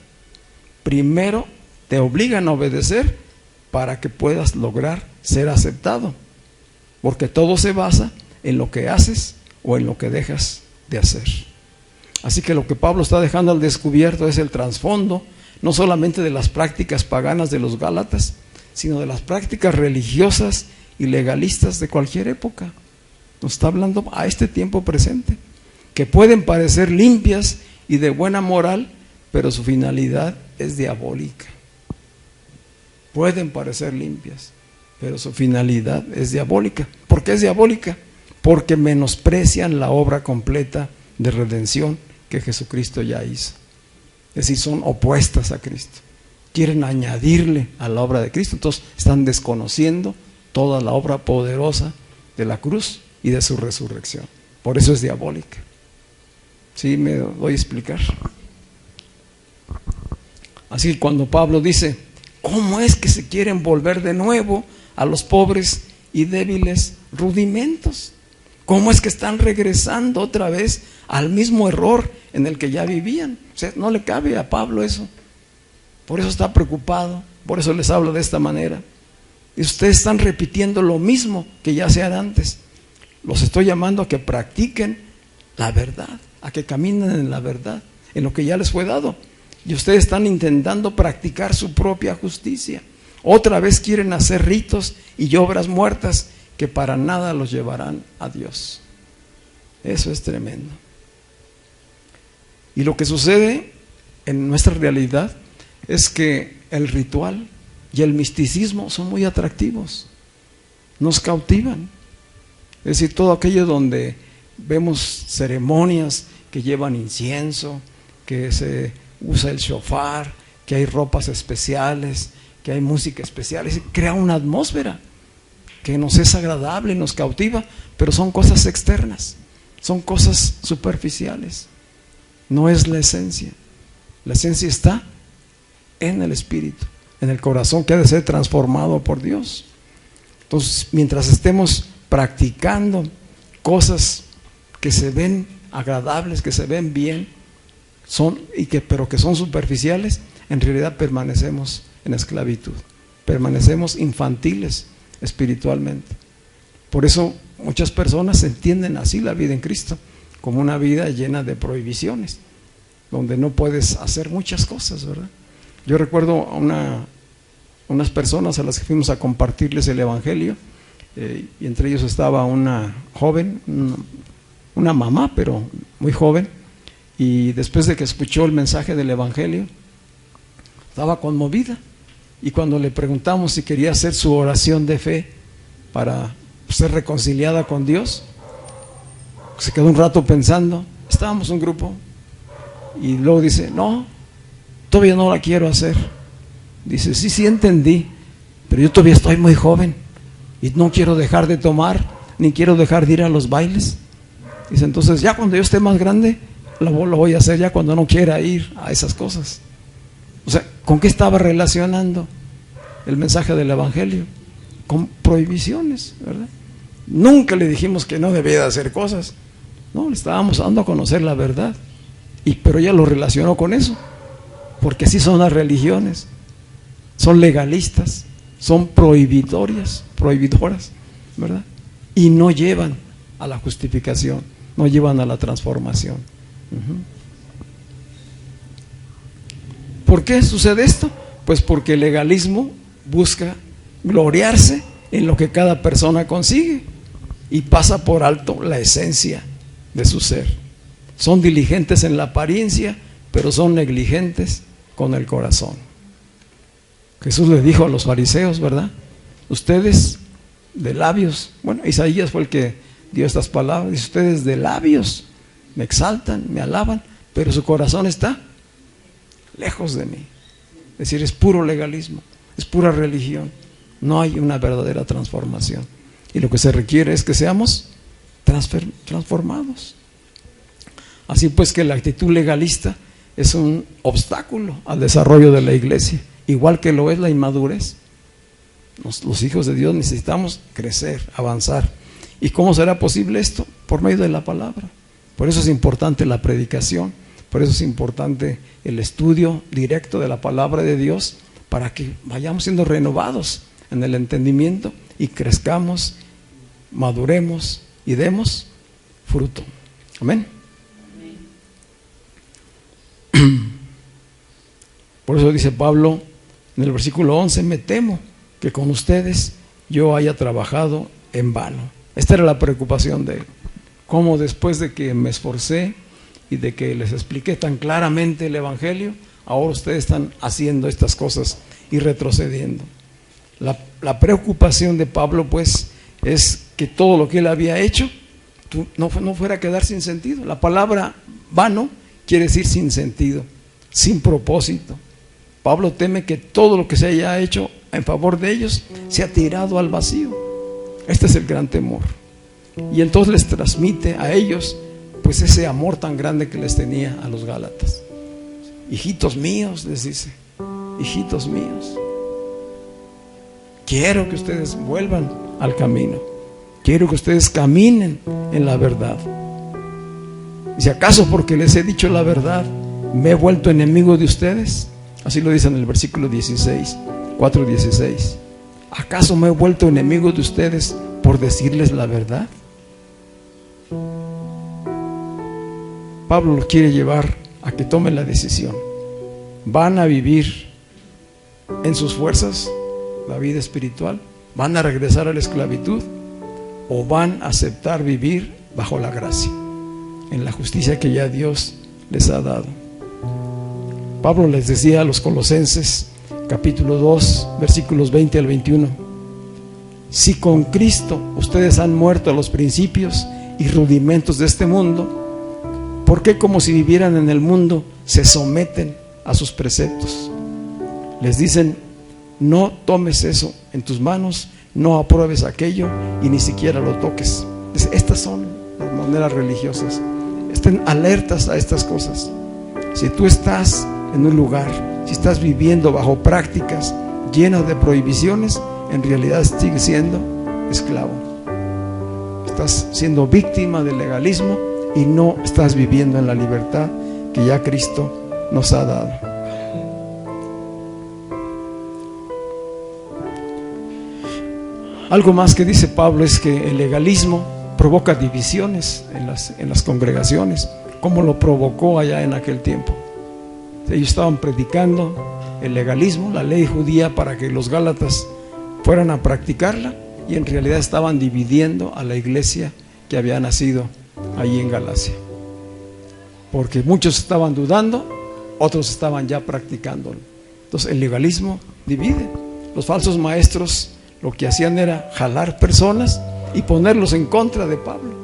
Primero te obligan a obedecer para que puedas lograr ser aceptado, porque todo se basa en lo que haces o en lo que dejas de hacer. Así que lo que Pablo está dejando al descubierto es el trasfondo, no solamente de las prácticas paganas de los Gálatas, sino de las prácticas religiosas y legalistas de cualquier época. Nos está hablando a este tiempo presente, que pueden parecer limpias y de buena moral, pero su finalidad es diabólica. Pueden parecer limpias, pero su finalidad es diabólica. ¿Por qué es diabólica? Porque menosprecian la obra completa de redención que Jesucristo ya hizo. Es decir, son opuestas a Cristo. Quieren añadirle a la obra de Cristo, entonces están desconociendo toda la obra poderosa de la cruz y de su resurrección. Por eso es diabólica. ¿Sí me voy a explicar? Así que cuando Pablo dice, ¿cómo es que se quieren volver de nuevo a los pobres y débiles rudimentos? ¿Cómo es que están regresando otra vez al mismo error en el que ya vivían? O sea, no le cabe a Pablo eso. Por eso está preocupado, por eso les hablo de esta manera. Y ustedes están repitiendo lo mismo que ya hacían antes. Los estoy llamando a que practiquen la verdad, a que caminen en la verdad, en lo que ya les fue dado. Y ustedes están intentando practicar su propia justicia. Otra vez quieren hacer ritos y obras muertas que para nada los llevarán a Dios. Eso es tremendo. Y lo que sucede en nuestra realidad es que el ritual y el misticismo son muy atractivos, nos cautivan. Es decir, todo aquello donde vemos ceremonias que llevan incienso, que se usa el shofar, que hay ropas especiales, que hay música especial, crea una atmósfera que nos es agradable, nos cautiva, pero son cosas externas, son cosas superficiales, no es la esencia. La esencia está en el espíritu, en el corazón que ha de ser transformado por Dios. Entonces, mientras estemos practicando cosas que se ven agradables, que se ven bien, pero que son superficiales, en realidad permanecemos en esclavitud, permanecemos infantiles espiritualmente. Por eso muchas personas entienden así la vida en Cristo, como una vida llena de prohibiciones, donde no puedes hacer muchas cosas, ¿verdad? Yo recuerdo a unas personas a las que fuimos a compartirles el Evangelio, y entre ellos estaba una joven, una mamá, pero muy joven, y después de que escuchó el mensaje del Evangelio, estaba conmovida, y cuando le preguntamos si quería hacer su oración de fe para ser reconciliada con Dios, se quedó un rato pensando. Estábamos un grupo, y luego dice, no, todavía no la quiero hacer. Dice, sí entendí, pero yo todavía estoy muy joven y no quiero dejar de tomar, ni quiero dejar de ir a los bailes. Dice, entonces ya cuando yo esté más grande lo voy a hacer, ya cuando no quiera ir a esas cosas. O sea, ¿con qué estaba relacionando el mensaje del Evangelio? Con prohibiciones, ¿verdad? Nunca le dijimos que no debía de hacer cosas, no, le estábamos dando a conocer la verdad, pero ella lo relacionó con eso, porque así son las religiones, son legalistas, son prohibidoras, ¿verdad? Y no llevan a la justificación, no llevan a la transformación. ¿Por qué sucede esto? Pues porque el legalismo busca gloriarse en lo que cada persona consigue y pasa por alto la esencia de su ser. Son diligentes en la apariencia, pero son negligentes con el corazón. Jesús le dijo a los fariseos, ¿verdad? Ustedes de labios, bueno, Isaías fue el que dio estas palabras, dice, ustedes de labios me exaltan, me alaban, pero su corazón está lejos de mí. Es decir, es puro legalismo, es pura religión, no hay una verdadera transformación. Y lo que se requiere es que seamos transformados. Así pues que la actitud legalista es un obstáculo al desarrollo de la iglesia, igual que lo es la inmadurez. Los hijos de Dios necesitamos crecer, avanzar. ¿Y cómo será posible esto? Por medio de la palabra. Por eso es importante la predicación, por eso es importante el estudio directo de la palabra de Dios, para que vayamos siendo renovados en el entendimiento y crezcamos, maduremos y demos fruto. Amén. Por eso dice Pablo en el versículo 11, me temo que con ustedes yo haya trabajado en vano. Esta era la preocupación de él. Cómo después de que me esforcé y de que les expliqué tan claramente el Evangelio, ahora ustedes están haciendo estas cosas y retrocediendo. La preocupación de Pablo pues es que todo lo que él había hecho no fuera a quedar sin sentido. La palabra vano quiere decir sin sentido, sin propósito. Pablo teme que todo lo que se haya hecho en favor de ellos sea tirado al vacío. Este es el gran temor. Y entonces les transmite a ellos pues ese amor tan grande que les tenía a los Gálatas. Hijitos míos, les dice, hijitos míos, quiero que ustedes vuelvan al camino, quiero que ustedes caminen en la verdad. Y si acaso porque les he dicho la verdad me he vuelto enemigo de ustedes, así lo dice en el versículo 16, 4:16. ¿Acaso me he vuelto enemigo de ustedes por decirles la verdad? Pablo los quiere llevar a que tomen la decisión. ¿Van a vivir en sus fuerzas la vida espiritual? ¿Van a regresar a la esclavitud? ¿O van a aceptar vivir bajo la gracia, en la justicia que ya Dios les ha dado? Pablo les decía a los Colosenses capítulo 2 versículos 20 al 21: si con Cristo ustedes han muerto a los principios y rudimentos de este mundo, ¿por qué como si vivieran en el mundo se someten a sus preceptos? Les dicen: no tomes eso en tus manos, no apruebes aquello y ni siquiera lo toques. Estas son las maneras religiosas. Estén alertas a estas cosas. Si tú estás en un lugar, si estás viviendo bajo prácticas llenas de prohibiciones, en realidad sigues siendo esclavo. Estás siendo víctima del legalismo y no estás viviendo en la libertad que ya Cristo nos ha dado. Algo más que dice Pablo es que el legalismo provoca divisiones en las congregaciones, como lo provocó allá en aquel tiempo. Ellos estaban predicando el legalismo, la ley judía, para que los gálatas fueran a practicarla, y en realidad estaban dividiendo a la iglesia que había nacido allí en Galacia, porque muchos estaban dudando, otros estaban ya practicándolo. Entonces el legalismo divide. Los falsos maestros lo que hacían era jalar personas y ponerlos en contra de Pablo.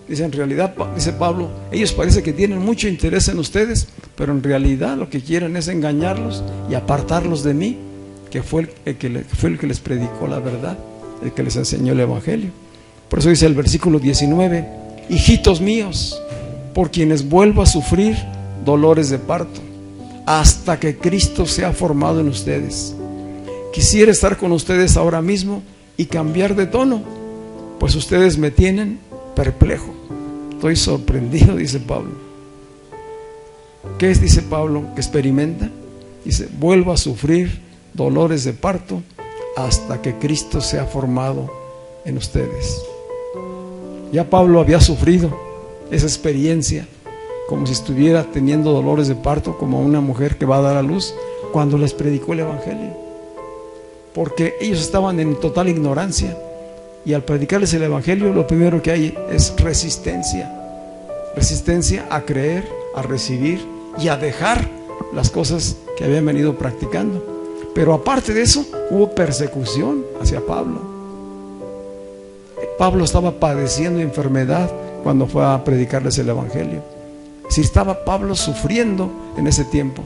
Dice, en realidad, dice Pablo, ellos parece que tienen mucho interés en ustedes, pero en realidad lo que quieren es engañarlos y apartarlos de mí, que fue el que les predicó la verdad, el que les enseñó el Evangelio. Por eso dice el versículo 19: hijitos míos, por quienes vuelvo a sufrir dolores de parto, hasta que Cristo sea formado en ustedes. Quisiera estar con ustedes ahora mismo y cambiar de tono, pues ustedes me tienen perplejo. Estoy sorprendido, dice Pablo. ¿Qué es, dice Pablo, que experimenta? Dice, vuelvo a sufrir dolores de parto hasta que Cristo sea formado en ustedes. Ya Pablo había sufrido esa experiencia, como si estuviera teniendo dolores de parto, como una mujer que va a dar a luz, cuando les predicó el Evangelio. porque ellos estaban en total ignorancia, y al predicarles el Evangelio lo primero que hay es resistencia a creer, a recibir y a dejar las cosas que habían venido practicando. Pero aparte de eso, hubo persecución hacia Pablo. Pablo estaba padeciendo enfermedad cuando fue a predicarles el Evangelio. Si estaba Pablo sufriendo en ese tiempo.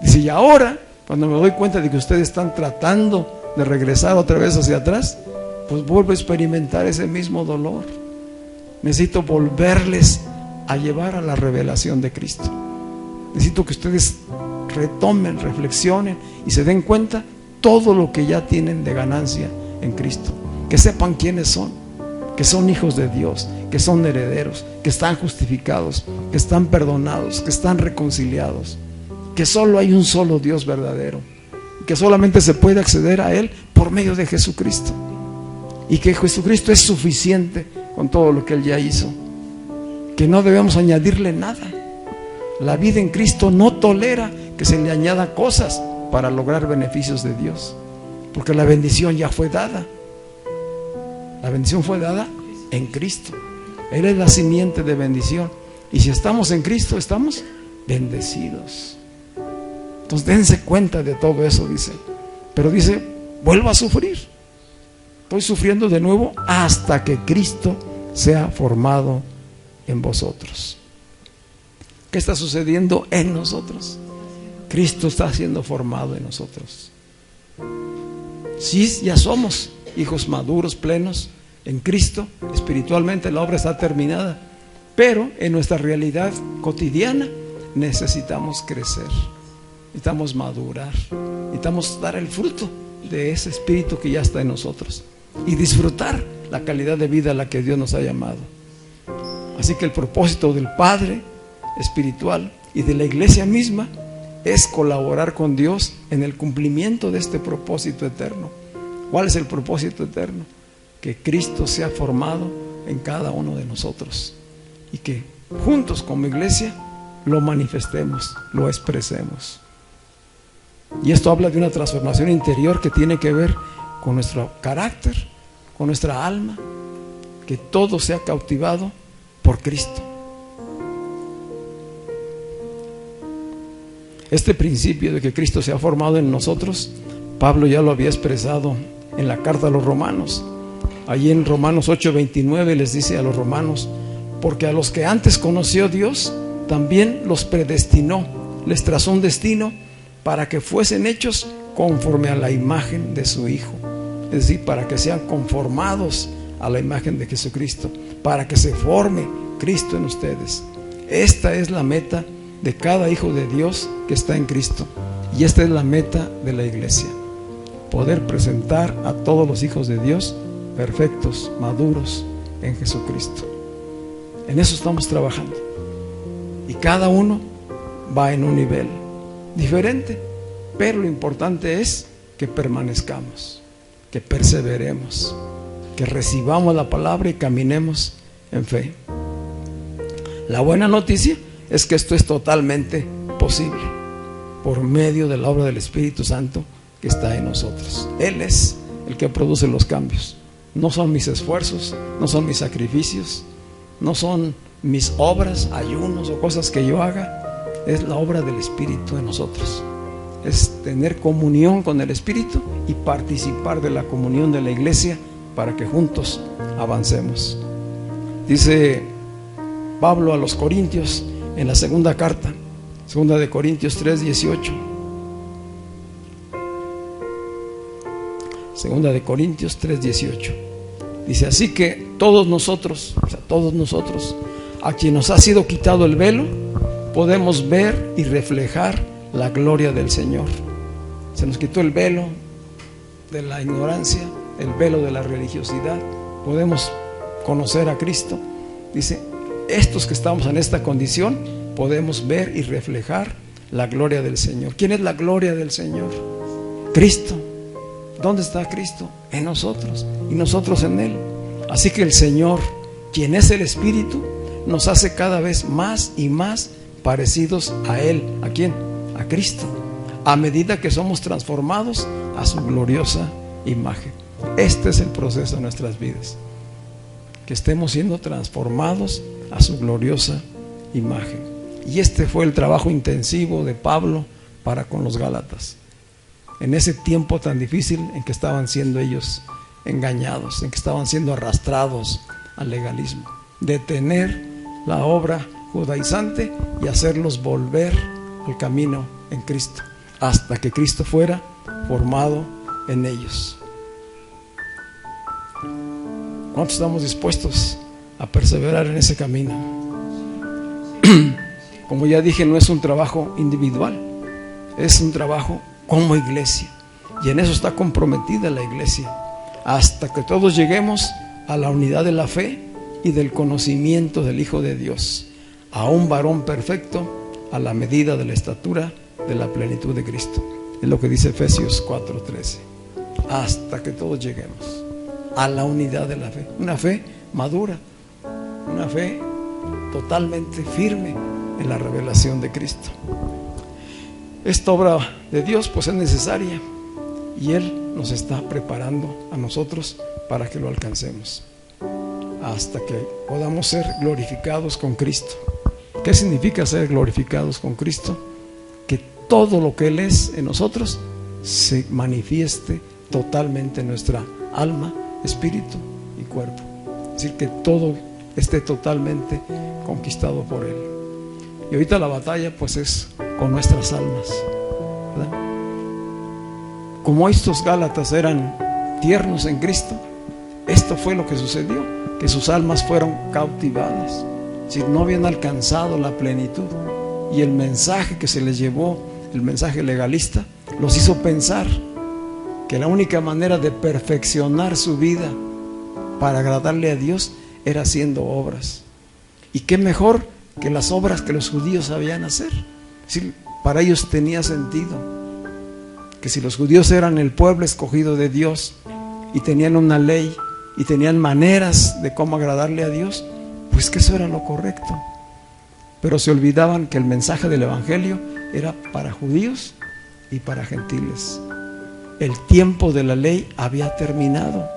Dice, y ahora, cuando me doy cuenta de que ustedes están tratando de regresar otra vez hacia atrás, pues vuelvo a experimentar ese mismo dolor. Necesito volverles a llevar a la revelación de Cristo. Necesito que ustedes retomen, reflexionen y se den cuenta todo lo que ya tienen de ganancia en Cristo. Que sepan quiénes son, que son hijos de Dios, que son herederos, que están justificados, que están perdonados, que están reconciliados, que solo hay un solo Dios verdadero, que solamente se puede acceder a Él por medio de Jesucristo, y que Jesucristo es suficiente con todo lo que Él ya hizo, que no debemos añadirle nada. La vida en Cristo no tolera que se le añada cosas para lograr beneficios de Dios, porque la bendición ya fue dada. La bendición fue dada en Cristo. Él es la simiente de bendición, y si estamos en Cristo estamos bendecidos. Entonces dense cuenta de todo eso, dice. Pero dice, vuelvo a sufrir. Estoy sufriendo de nuevo hasta que Cristo sea formado en vosotros. ¿Qué está sucediendo en nosotros? Cristo está siendo formado en nosotros. Sí, ya somos hijos maduros, plenos en Cristo. Espiritualmente la obra está terminada, pero en nuestra realidad cotidiana necesitamos crecer, necesitamos madurar, necesitamos dar el fruto de ese espíritu que ya está en nosotros y disfrutar la calidad de vida a la que Dios nos ha llamado. Así que el propósito del Padre espiritual y de la iglesia misma es colaborar con Dios en el cumplimiento de este propósito eterno. ¿Cuál es el propósito eterno? Que Cristo sea formado en cada uno de nosotros y que juntos como iglesia lo manifestemos, lo expresemos. Y esto habla de una transformación interior que tiene que ver con nuestro carácter, con nuestra alma, que todo sea cautivado por Cristo. Este principio de que Cristo se ha formado en nosotros, Pablo ya lo había expresado en la carta a los romanos. Allí en Romanos 8:29 les dice a los romanos: porque a los que antes conoció Dios, también los predestinó, les trazó un destino para que fuesen hechos conforme a la imagen de su Hijo. Es decir, para que sean conformados a la imagen de Jesucristo, para que se forme Cristo en ustedes. Esta es la meta de cada hijo de Dios que está en Cristo, y esta es la meta de la iglesia: poder presentar a todos los hijos de Dios perfectos, maduros en Jesucristo. En eso estamos trabajando, y cada uno va en un nivel diferente, pero lo importante es que permanezcamos, que perseveremos, que recibamos la palabra y caminemos en fe. La buena noticia es que esto es totalmente posible por medio de la obra del Espíritu Santo que está en nosotros. Él es el que produce los cambios. No son mis esfuerzos, no son mis sacrificios, no son mis obras, ayunos o cosas que yo haga. Es la obra del Espíritu en nosotros. Es tener comunión con el Espíritu y participar de la comunión de la iglesia para que juntos avancemos. Dice Pablo a los Corintios en la segunda carta, segunda de Corintios 3:18. Segunda de Corintios 3:18. Dice: así que todos nosotros, a quien nos ha sido quitado el velo, podemos ver y reflejar la gloria del Señor. Se nos quitó el velo de la ignorancia, el velo de la religiosidad. Podemos conocer a Cristo. Dice: estos que estamos en esta condición podemos ver y reflejar la gloria del Señor. ¿Quién es la gloria del Señor? Cristo. ¿Dónde está Cristo? En nosotros, y nosotros en Él. Así que el Señor, quien es el Espíritu, nos hace cada vez más y más parecidos a Él. ¿A quién? A Cristo. a medida que somos transformados a su gloriosa imagen. Este es el proceso de nuestras vidas, que estemos siendo transformados a su gloriosa imagen. Y este fue el trabajo intensivo de Pablo para con los Gálatas, en ese tiempo tan difícil en que estaban siendo ellos engañados, en que estaban siendo arrastrados al legalismo. Detener la obra judaizante y hacerlos volver al camino en Cristo, hasta que Cristo fuera formado en ellos. ¿Cuántos estamos dispuestos a perseverar en ese camino? Como ya dije, no es un trabajo individual, es un trabajo como iglesia, y en eso está comprometida la iglesia, hasta que todos lleguemos a la unidad de la fe y del conocimiento del Hijo de Dios, a un varón perfecto, a la medida de la estatura de la plenitud de Cristo. Es lo que dice Efesios 4:13. Hasta que todos lleguemos a la unidad de la fe, una fe madura, una fe totalmente firme en la revelación de Cristo. Esta obra de Dios pues es necesaria, y Él nos está preparando a nosotros para que lo alcancemos, hasta que podamos ser glorificados con Cristo. ¿Qué significa ser glorificados con Cristo? Que todo lo que Él es en nosotros se manifieste totalmente en nuestra alma, espíritu y cuerpo. Es decir, que todo esté totalmente conquistado por Él. Y ahorita la batalla pues es con nuestras almas, ¿verdad? Como estos Gálatas eran tiernos en Cristo, esto fue lo que sucedió, que sus almas fueron cautivadas. Es decir, no habían alcanzado la plenitud, y el mensaje que se les llevó, el mensaje legalista, los hizo pensar que la única manera de perfeccionar su vida para agradarle a Dios era haciendo obras. Y qué mejor que las obras que los judíos sabían hacer. Es decir, para ellos tenía sentido que si los judíos eran el pueblo escogido de Dios y tenían una ley y tenían maneras de cómo agradarle a Dios, pues que eso era lo correcto. Pero se olvidaban que el mensaje del evangelio era para judíos y para gentiles. El tiempo de la ley había terminado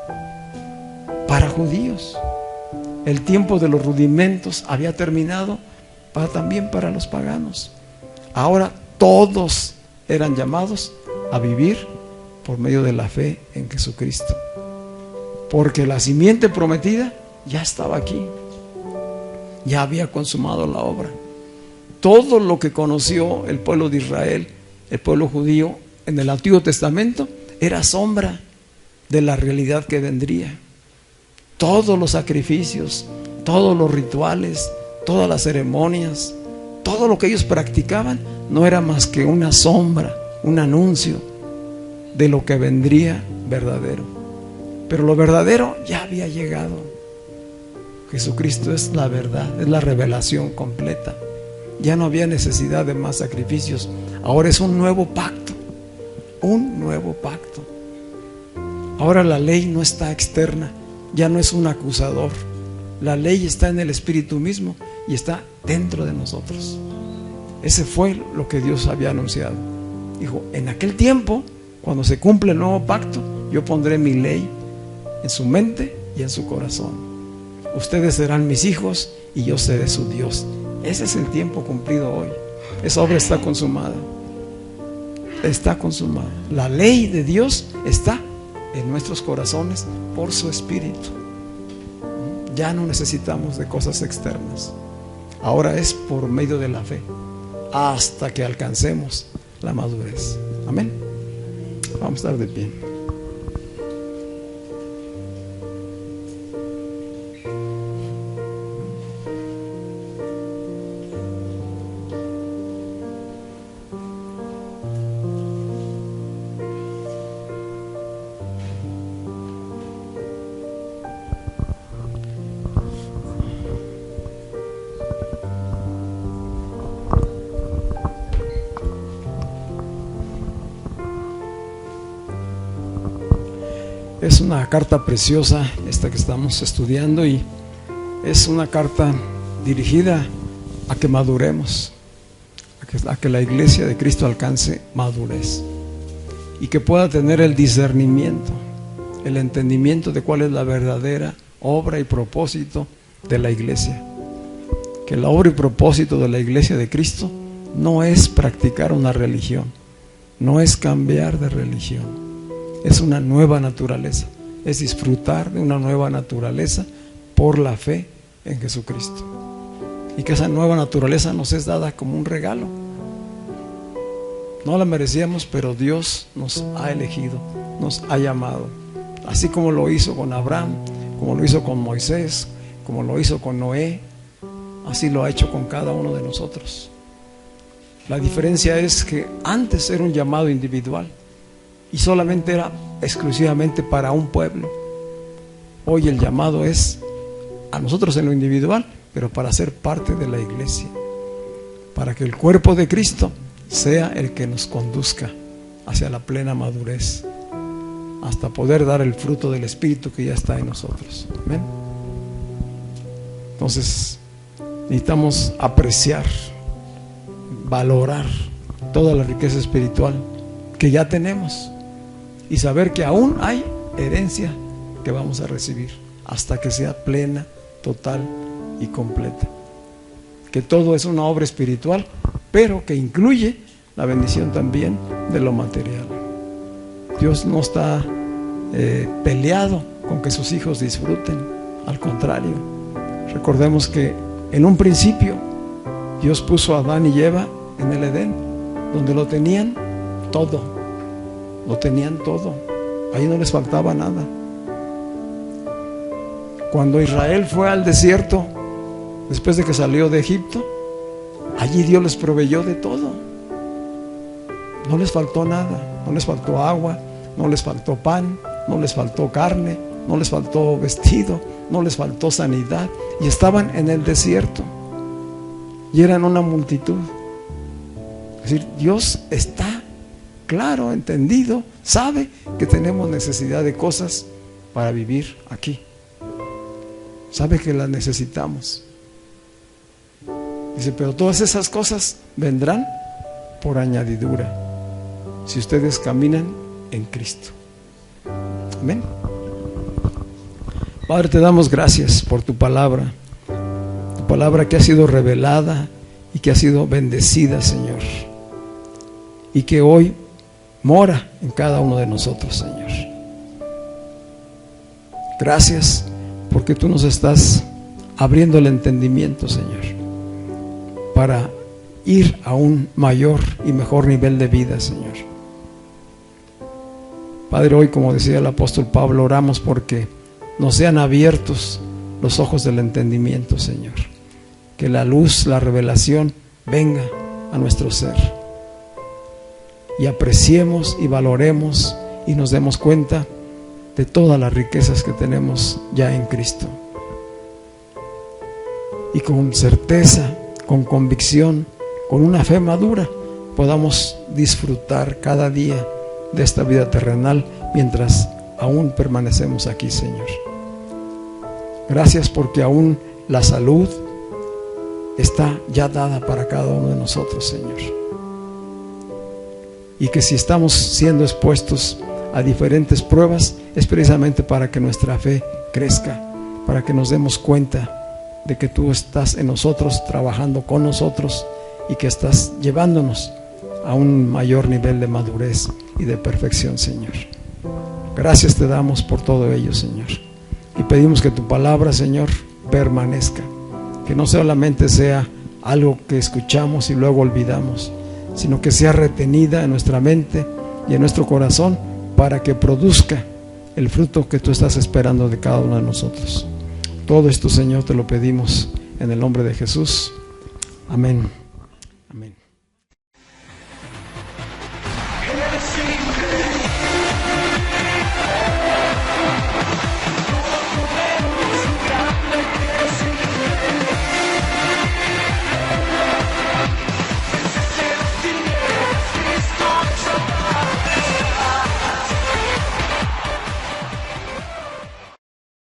para judíos. El tiempo de los rudimentos había terminado también para los paganos. Ahora todos eran llamados a vivir por medio de la fe en Jesucristo, porque la simiente prometida ya estaba aquí, ya había consumado la obra. Todo lo que conoció el pueblo de Israel, el pueblo judío, en el Antiguo Testamento, era sombra de la realidad que vendría. Todos los sacrificios, todos los rituales, todas las ceremonias, todo lo que ellos practicaban no era más que una sombra, un anuncio de lo que vendría verdadero. Pero lo verdadero ya había llegado. Jesucristo es la verdad, es la revelación completa. Ya no había necesidad de más sacrificios. Ahora es un nuevo pacto, un nuevo pacto. Ahora la ley no está externa, ya no es un acusador. La ley está en el Espíritu mismo y está dentro de nosotros. Ese fue lo que Dios había anunciado. Dijo, en aquel tiempo, cuando se cumple el nuevo pacto, yo pondré mi ley en su mente y en su corazón. Ustedes serán mis hijos y yo seré su Dios. Ese es el tiempo cumplido hoy. Esa obra está consumada. Está consumada. La ley de Dios está en nuestros corazones por su Espíritu. Ya no necesitamos de cosas externas. Ahora es por medio de la fe, hasta que alcancemos la madurez. Amén. Vamos a estar de pie. Es una carta preciosa esta que estamos estudiando, y es una carta dirigida a que maduremos, a que la iglesia de Cristo alcance madurez y que pueda tener el discernimiento, el entendimiento de cuál es la verdadera obra y propósito de la iglesia. Que la obra y propósito de la iglesia de Cristo no es practicar una religión, no es cambiar de religión, es una nueva naturaleza, es disfrutar de una nueva naturaleza por la fe en Jesucristo. Y que esa nueva naturaleza nos es dada como un regalo. No la merecíamos, pero Dios nos ha elegido, nos ha llamado. Así como lo hizo con Abraham, como lo hizo con Moisés, como lo hizo con Noé, así lo ha hecho con cada uno de nosotros. La diferencia es que antes era un llamado individual y solamente era exclusivamente para un pueblo. Hoy el llamado es a nosotros en lo individual, pero para ser parte de la iglesia, para que el cuerpo de Cristo sea el que nos conduzca hacia la plena madurez, hasta poder dar el fruto del Espíritu que ya está en nosotros. ¿Amén? Entonces necesitamos apreciar, valorar toda la riqueza espiritual que ya tenemos y saber que aún hay herencia que vamos a recibir hasta que sea plena, total y completa. Que todo es una obra espiritual, pero que incluye la bendición también de lo material. Dios no está peleado con que sus hijos disfruten, al contrario. Recordemos que en un principio Dios puso a Adán y Eva en el Edén, donde lo tenían todo, ahí no les faltaba nada. Cuando Israel fue al desierto, después de que salió de Egipto, allí Dios les proveyó de todo, no les faltó nada, no les faltó agua, no les faltó pan, no les faltó carne, no les faltó vestido, no les faltó sanidad, y estaban en el desierto y eran una multitud. Es decir, Dios está claro, entendido, sabe que tenemos necesidad de cosas para vivir aquí, sabe que las necesitamos. Dice, pero todas esas cosas vendrán por añadidura si ustedes caminan en Cristo. Amén. Padre, te damos gracias por tu palabra que ha sido revelada y que ha sido bendecida, Señor, y que hoy mora en cada uno de nosotros, Señor. Gracias porque tú nos estás abriendo el entendimiento, Señor, para ir a un mayor y mejor nivel de vida, Señor. Padre, hoy, como decía el apóstol Pablo, oramos porque nos sean abiertos los ojos del entendimiento, Señor. Que la luz, la revelación venga a nuestro ser y apreciemos y valoremos y nos demos cuenta de todas las riquezas que tenemos ya en Cristo. Y con certeza, con convicción, con una fe madura, podamos disfrutar cada día de esta vida terrenal mientras aún permanecemos aquí, Señor. Gracias porque aún la salud está ya dada para cada uno de nosotros, Señor. Y que si estamos siendo expuestos a diferentes pruebas, es precisamente para que nuestra fe crezca, para que nos demos cuenta de que tú estás en nosotros, trabajando con nosotros, y que estás llevándonos a un mayor nivel de madurez y de perfección, Señor. Gracias te damos por todo ello, Señor, y pedimos que tu palabra, Señor, permanezca, que no solamente sea algo que escuchamos y luego olvidamos, sino que sea retenida en nuestra mente y en nuestro corazón para que produzca el fruto que tú estás esperando de cada uno de nosotros. Todo esto, Señor, te lo pedimos en el nombre de Jesús. Amén.